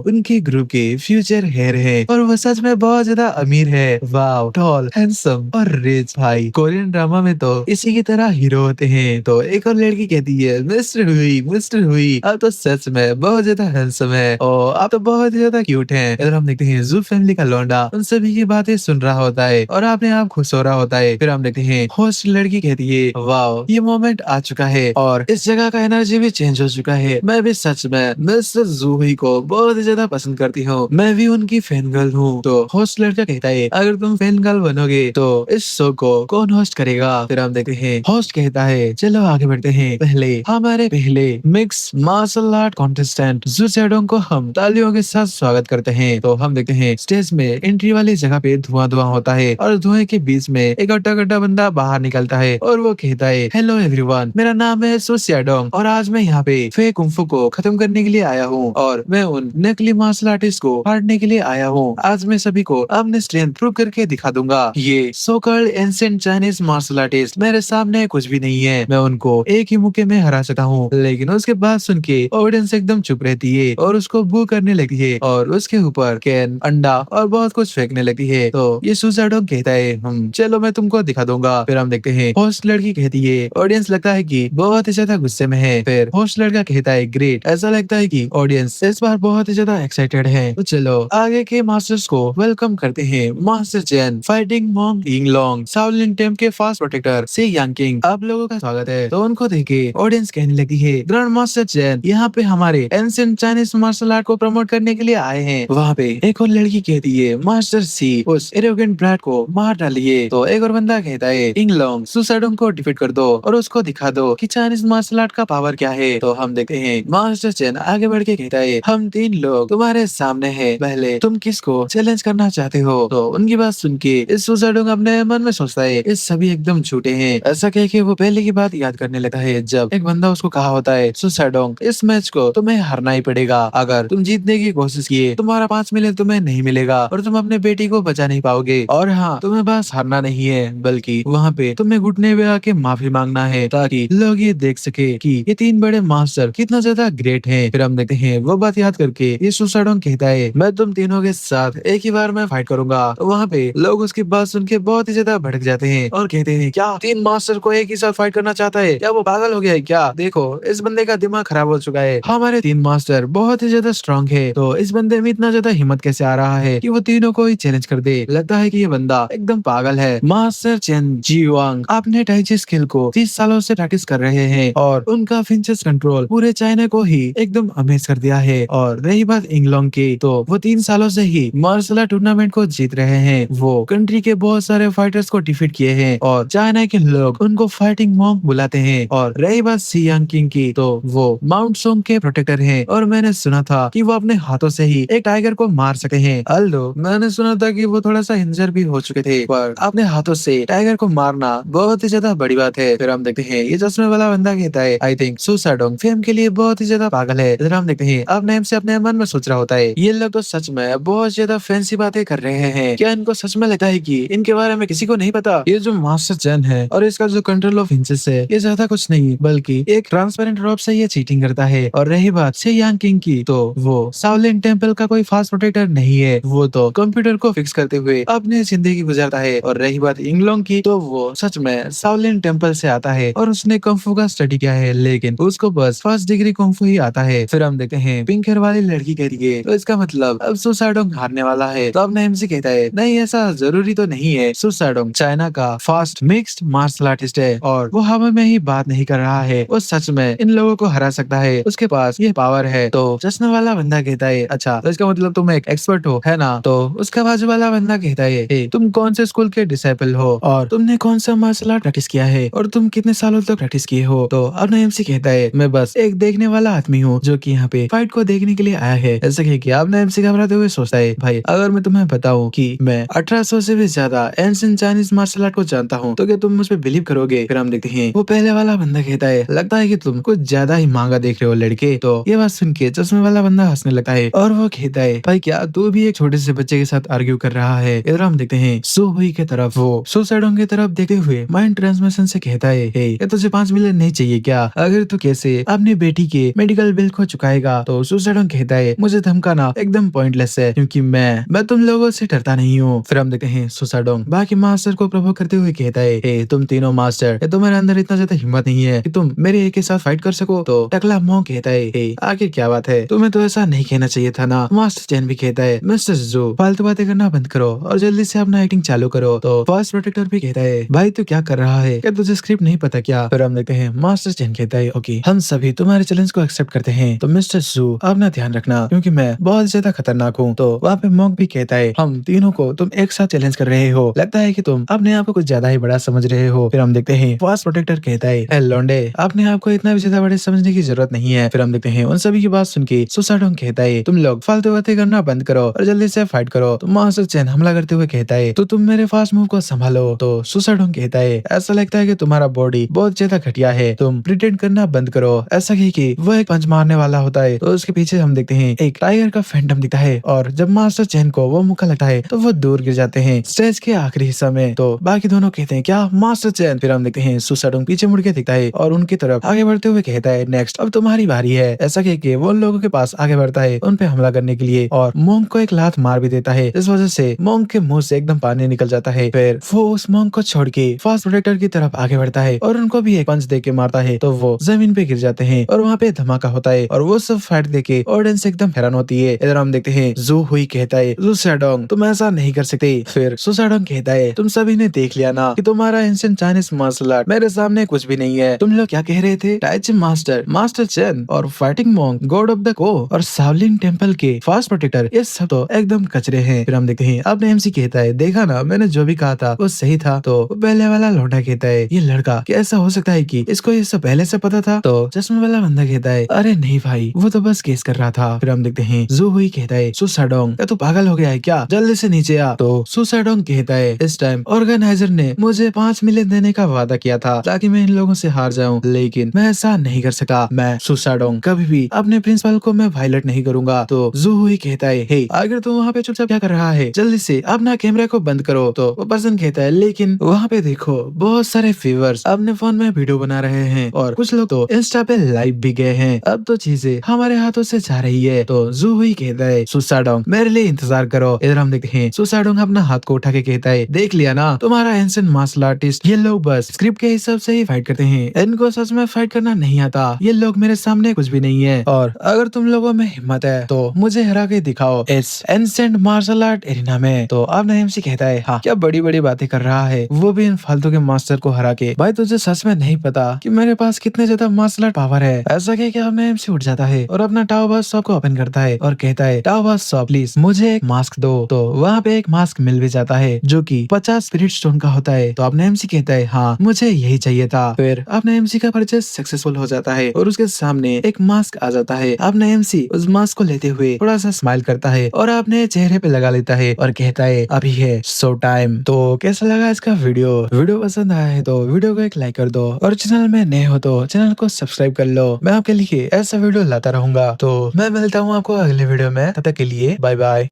Speaker 2: उनके ग्रुप के फ्यूचर हेयर है और वो सच में बहुत ज्यादा अमीर है। वाओ, टॉल, हैंडसम और रिच। भाई कोरियन ड्रामा में तो इसी की तरह हीरो होते हैं। तो एक और लड़की कहती है, मिस्टर हुई आप तो सच में बहुत ज्यादा हैंडसम है और आप तो बहुत ही ज्यादा क्यूट हैं। इधर हम देखते हैं जू फैमिली का लौंडा उन सभी की बातें सुन रहा होता है और अपने आप खुश हो रहा होता है। फिर हम देखते हैं होस्ट लड़की कहती है, वाओ ये मोमेंट आ चुका है और इस जगह का एनर्जी भी चेंज हो चुका है। मैं भी सच में मिस्टर जूही को बहुत ही ज्यादा पसंद करती हूँ। मैं भी उनकी फैन गर्ल हूँ। तो होस्ट लड़का कहता है, अगर तुम फैन गर्ल बनोगे तो इस शो को कौन होस्ट करेगा? फिर हम देखते हैं होस्ट कहता है, चलो आगे बढ़ते हैं। पहले हमारे पहले मिक्स मार्शल आर्ट कॉन्टेस्टेंट जू सेडोंग को हम तालियों के साथ स्वागत करते हैं। तो हम देखते हैं स्टेज में एंट्री वाली जगह पे धुआं धुआं होता है और धुएं के बीच में एक गड्ढा बंदा बाहर निकलता है और वो कहता है, हेलो एवरीवन, मेरा नाम है सू सेडोंग और आज मैं यहाँ पे फेक कुंफू को खत्म करने के लिए आया हूँ और मैं उन नकली मार्शल आर्टिस्ट को फाड़ने के लिए आया हूँ। आज मैं सभी को अपने स्ट्रेंथ प्रूव करके दिखा दूंगा। ये so called ancient Chinese martial artist मेरे सामने कुछ भी नहीं है। मैं उनको एक ही मुक्के में हरा सकता हूँ। लेकिन उसके बाद सुन के ऑडियंस एकदम चुप रहती है और उसको बू करने लगती है और उसके ऊपर कैन, अंडा और बहुत कुछ फेंकने लगती है। तो ये सुसाडोंग कहता है, चलो मैं तुमको दिखा दूंगा। फिर हम देखते हैं होस्ट लड़की कहती है, ऑडियंस लगता है कि बहुत ही ज्यादा गुस्से में है। फिर होस्ट लड़का कहता है, ग्रेट, ऐसा लगता है कि ऑडियंस इस बार बहुत ही ज्यादा एक्साइटेड है। तो चलो आगे के मास्टर्स को वेलकम करते हैं। Master Chen, fighting monk Yinglong, Shaolin temple के फास्ट प्रोटेक्टर से यांकिंग, आप लोगों का स्वागत है। तो उनको देखे ऑडियंस कहने लगती है, ग्रैंड मास्टर चेन यहाँ पे हमारे एंशिएंट चाइनीज मार्शल आर्ट को प्रमोट करने के लिए आए हैं। वहाँ पे एक और लड़की कहती है, मास्टर सी उस एरोगेंट ब्रैट को मार डालिए। तो एक और बंदा कहता है, यिंगलोंग सुसाडोंग को डिफीट कर दो और उसको दिखा दो कि चाइनीज मार्शल आर्ट का पावर क्या है। तो हम देखते हैं मास्टर चेन आगे बढ़ के कहता है, हम 3 लोग तुम्हारे सामने हैं, पहले तुम किसको चैलेंज करना चाहते हो? तो उनकी बात सुन के इस सुसाडोंग अपने मन में सोचता है, इस सभी एकदम झूठे हैं। ऐसा कह के वो पहले की बात याद करने लगता है जब एक बंदा उसको कहा होता है, सुसाडोंग इस मैच को तुम्हें हारना ही पड़ेगा। अगर तुम जीतने की कोशिश किए तुम्हारा 5 मिलियन तुम्हें नहीं मिलेगा और तुम अपने बेटी को बचा नहीं पाओगे। और हाँ, तुम्हें बस हारना नहीं है बल्कि वहाँ पे तुम्हें घुटने पे आके माफी मांगना है ताकि लोग ये देख सके कि ये 3 बड़े मास्टर कितना ज्यादा ग्रेट हैं। फिर हम देखते हैं वो बात याद करके ये सुसाडोंग कहता है, मैं तुम तीनों के साथ एक ही बार में फाइट करूंगा। तो वहाँ पे लोग उसकी बात सुन के बहुत ही ज्यादा भड़क जाते हैं और कहते हैं, क्या 3 मास्टर को एक ही साथ फाइट करना चाहता है? क्या वो पागल हो गया है क्या? देखो इस बंदे का दिमाग खराब हो चुका है। हमारे 3 मास्टर बहुत ही ज्यादा स्ट्रांग है, तो इस बंदे में इतना ज्यादा हिम्मत कैसे आ रहा है कि वो तीनों को ही चैलेंज कर दे? लगता है कि ये बंदा एकदम पागल है। मास्टर चेन जीवांग अपने टाइची स्किल को 30 सालों से प्रैक्टिस कर रहे हैं और उनका फिंचेस कंट्रोल पूरे चाइना को ही एकदम अमेज कर दिया है। और रही बात इंगलोंग की, तो वो 3 सालों से ही मार्शल आर्ट टूर्नामेंट को जीत रहे हैं। वो कंट्री के बहुत सारे फाइटर्स को डिफीट किए हैं और चाइना के लोग उनको फाइटिंग मॉन्क बुलाते हैं। और रही बात सी यांकिंग की, तो वो माउंट सोंग के प्रोटेक्टर हैं और मैंने सुना था कि वो अपने हाथों से ही एक टाइगर को मार सके हैं। अल्दो मैंने सुना था कि वो थोड़ा सा इंजर भी हो चुके थे, पर अपने हाथों से टाइगर को मारना बहुत ही ज्यादा बड़ी बात है। फिर हम देखते हैं ये चश्मे वाला बंदा कहता है, आई थिंक सुसाडोंग फेम के लिए बहुत ही ज्यादा पागल है। इधर हम देखते हैं अब नेम से अपने मन में सोच रहा होता है, ये लोग तो सच में बहुत ज्यादा फैंसी बातें कर रहे हैं। क्या इनको सच में लगता है कि इनके बारे में किसी को नहीं पता? ये जो मास्टर चैन है और इसका जो कंट्रोल ऑफ इंचेस है, ये ज्यादा कुछ नहीं बल्कि एक ट्रांसपेरेंट रॉब से ये चीटिंग करता है। और रही बात से यांग किंग की, तो वो शाओलिन टेम्पल का कोई फास्ट प्रोटेक्टर नहीं है, वो तो कंप्यूटर को फिक्स करते हुए अपनी जिंदगी गुजारता है। और रही बात इंगलोंग की, तो वो सच में शाओलिन टेम्पल से आता है और उसने कुंफू का स्टडी किया है, लेकिन उसको बस फर्स्ट डिग्री कुंफू ही आता है। फिर हम देखते हैं पिंक हेयर वाली लड़की कहती है, तो इसका मतलब अब सुसाडोंग हारने वाला है। तो अब नेम से कहता है, नहीं ऐसा जरूरी तो नहीं है। सुसाडोंग चाइना का फास्ट मिक्स्ड मार्शल आर्टिस्ट है और वो हवा में ही बात नहीं कर रहा है, वो सच में इन लोगों को हरा सकता है, उसके पास ये पावर है। तो चश्मे वाला बंदा कहता है, अच्छा तो इसका मतलब तुम एक एक्सपर्ट हो, है ना? तो उसका बाजू वाला बंदा कहता है, "ए, तुम कौन से स्कूल के डिसाइपल हो और तुमने कौन सा मार्शल आर्ट प्रैक्टिस किया है और तुम कितने सालों तक प्रैक्टिस किए हो?" तो अब एमसी कहता है, मैं बस एक देखने वाला आदमी हूँ जो कि यहाँ पे फाइट को देखने के लिए आया है। ऐसा कह के अब एमसी घबराते हुए सोचता है, भाई अगर मैं तुम्हें बताऊं कि मैं 1800 से भी ज्यादा एंशिएंट चाइनीज मार्शल आर्ट को जानता हूँ, तो क्या तुम मुझ पे बिलीव करोगे? फिर हम देखते हैं वो पहले वाला बंदा कहता है, लगता है कि तुम कुछ ज्यादा ही महंगा देख रहे हो लड़के। तो ये बात सुन के चश्मे वाला बंदा हंसने लगता है और वो कहता है, भाई क्या तू भी एक छोटे से बच्चे के साथ आर्ग्यू कर रहा है? इधर हम देखते हैं सो हुई के तरफ, वो सुसाइडोंग की तरफ देखते हुए माइंड ट्रांसमिशन से कहता है, हे ये तुझे 5 मिलियन नहीं चाहिए क्या? अगर तू कैसे अपनी बेटी के मेडिकल बिल को चुकाएगा? तो सुसाइडोंग कहता है मुझे धमकाना एकदम पॉइंटलेस है क्योंकि मैं तुम लोगों से डरता नहीं हूँ। फिर हम देखते हैं सुसाडोंग बाकी मास्टर को प्रभु करते हुए कहता है, हे तुम तीनों मास्टर, ये तुम्हारे अंदर इतना ज्यादा हिम्मत नहीं है कि तुम मेरे एक के साथ फाइट कर सको। तो टकला मोंग कहता है, हे आखिर क्या बात है, तुम्हें तो ऐसा नहीं कहना चाहिए था ना। मास्टर चैन भी कहता है, मिस्टर जू फालतू बातें करना बंद करो और जल्दी से अपना एक्टिंग चालू करो। तो फर्स्ट प्रोटेक्टर भी कहता है, भाई तू क्या कर रहा है, क्या तुझे स्क्रिप्ट नहीं पता क्या। फिर हम देखते हैं मास्टर चैन कहता है, ओके हम सभी तुम्हारे चैलेंज को एक्सेप्ट करते हैं, तो मिस्टर जू अपना ध्यान रखना क्योंकि मैं बहुत ज्यादा खतरनाक हूँ। तो वहाँ पे मोंग भी कहता है, हम तीनों को तुम एक साथ चैलेंज कर रहे हो, लगता है कि तुम अपने आप को कुछ ज्यादा ही बड़ा समझ रहे हो। फिर हम देखते हैं फर्स्ट प्रोटेक्टर कहता है, ए लौंडे अपने आप को इतना भी ज्यादा बड़े समझने की जरूरत नहीं है। फिर हम देखते हैं उन सभी की बात सुन के सुसाडोंग कहता है, तुम लोग फालतू बातें करना बंद करो और जल्दी से फाइट करो। तो मास्टर चैन हमला करते हुए कहता है, तो तुम मेरे फास्ट मूव को संभालो। तो सुसाडोंग कहता है, ऐसा लगता है कि तुम्हारा बॉडी बहुत ज्यादा घटिया है, तुम प्रिटेंड करना बंद करो। ऐसा कह के वो एक पंच मारने वाला होता है। तो उसके पीछे हम देखते हैं एक टाइगर का फैंटम दिखता है और जब मास्टर चैन को वो मुक्का लगता है तो वो दूर गिर जाते हैं स्टेज के आखिरी हिस्सा में। तो बाकी दोनों कहते हैं, क्या मास्टर चैन। फिर हम देखते हैं सुसाडोंग पीछे मुड़ के दिखता है और उनकी तरफ आगे बढ़ते हुए कहता है, नेक्स्ट अब तुम्हारी बारी है। ऐसा कह के वो उन लोगों के पास आगे बढ़ता है उन पे हमला करने के लिए और मोंग को एक लात मार भी देता है। इस वजह से मोंग के मुंह से एकदम पानी निकल जाता है। फिर वो उस मोंग को छोड़ के फास्ट प्रोटेक्टर की तरफ आगे बढ़ता है और उनको भी एक पंच दे के मारता है। तो वो जमीन पे गिर जाते हैं और वहाँ पे धमाका होता है और वो सब फाइट देके ऑडियंस एकदम हैरान होती है। इधर हम देखते हैं जू हुई कहता है, सुसाडोंग तुम ऐसा नहीं कर सकते। फिर सुसाडोंग कहता है, तुम सभी ने देख लिया ना कि तुम्हारा एंशिएंट चाइनीज मार्शल आर्ट मेरे सामने कुछ भी नहीं है। तुम लोग क्या कह रहे थे, टाइची मास्टर, मास्टर चैन और फाइटिंग मोंग, गॉड ऑफ द को और शाओलिन टेंपल के फास्ट प्रोटेक्टर, ये सब तो एकदम कचरे हैं। फिर हम देखते हैं अपने एमसी कहता है, देखा ना मैंने जो भी कहा था वो सही था। तो पहले वाला लौंडा कहता है, ये लड़का क्या ऐसा हो सकता है कि इसको ये सब पहले से पता था। तो चश्मे वाला बंदा कहता है, अरे नहीं भाई वो तो बस केस कर रहा था। फिर हम देखते हैं जू हुई कहता है, सुसाडोंग क्या तू पागल हो गया है क्या, जल्दी से नीचे आ। तो सुसाडोंग कहता है, इस टाइम ऑर्गेनाइजर ने मुझे 5 मिलियन देने का वादा किया था ताकि मैं इन लोगों से हार जाऊं, लेकिन मैं ऐसा नहीं कर सका। मैं सुसाडोंग कभी भी अपने प्रिंसिपल को मैं वायलेट नहीं करूंगा। तो जू हुई कहता है, हे अगर तू वहाँ पे चुपचाप क्या कर रहा है, जल्दी से अपना कैमरा को बंद करो। तो वो पर्सन कहता है, लेकिन वहाँ पे देखो बहुत सारे व्यूअर्स अपने फोन में वीडियो बना रहे हैं और कुछ लोग तो इंस्टा पे लाइव भी गए हैं, अब तो चीजें हमारे हाथों से जा रही है। तो जू हुई कहता है, सुसाडोंग मेरे लिए इंतजार करो। इधर हम देखते हैं सुसाडोंग अपना हाथ को उठा के कहता है, देख लिया ना तुम्हारा एंशिएंट मार्शल आर्टिस्ट, ये लोग बस स्क्रिप्ट के हिसाब से ही फाइट करते हैं, इनको सच में फाइट करना नहीं आता। ये लोग मेरे सामने कुछ भी नहीं है और अगर तुम लोगों में हिम्मत है तो मुझे हरा के दिखाओ इस एंशिएंट मार्शल आर्ट एरिना में। तो अब एमसी कहता है, हाँ क्या बड़ी बड़ी बातें कर रहा है, वो भी इन फालतू के मास्टर को हरा के। भाई तुझे सच में नहीं पता कि मेरे पास कितने ज्यादा मार्शल आर्ट पावर है। ऐसा कह के अब एमसी उठ जाता है और अपना टाओ बास शॉप को ओपन करता है और कहता है, टाओ बास शॉप प्लीज मुझे एक मास्क दो। तो वहाँ पे एक मास्क मिल भी जाता है जो कि 50 स्पिरिट स्टोन का होता है। तो अपने एमसी कहता है, हाँ मुझे यही चाहिए था। फिर अपने एमसी का परचेस सक्सेसफुल हो जाता है और उसके सामने एक मास्क आ जाता है। अपने एमसी उस मास्क को लेते हुए थोड़ा सा स्माइल करता है और अपने चेहरे पे लगा लेता है और कहता है, अभी है शो टाइम। तो कैसा लगा इसका वीडियो पसंद आया है तो वीडियो को एक लाइक कर दो और चैनल में नए हो तो चैनल को सब्सक्राइब कर लो। मैं आपके लिए ऐसा वीडियो लाता रहूंगा। तो मैं मिलता हूँ आपको अगले वीडियो में, तब तक के लिए बाय बाय।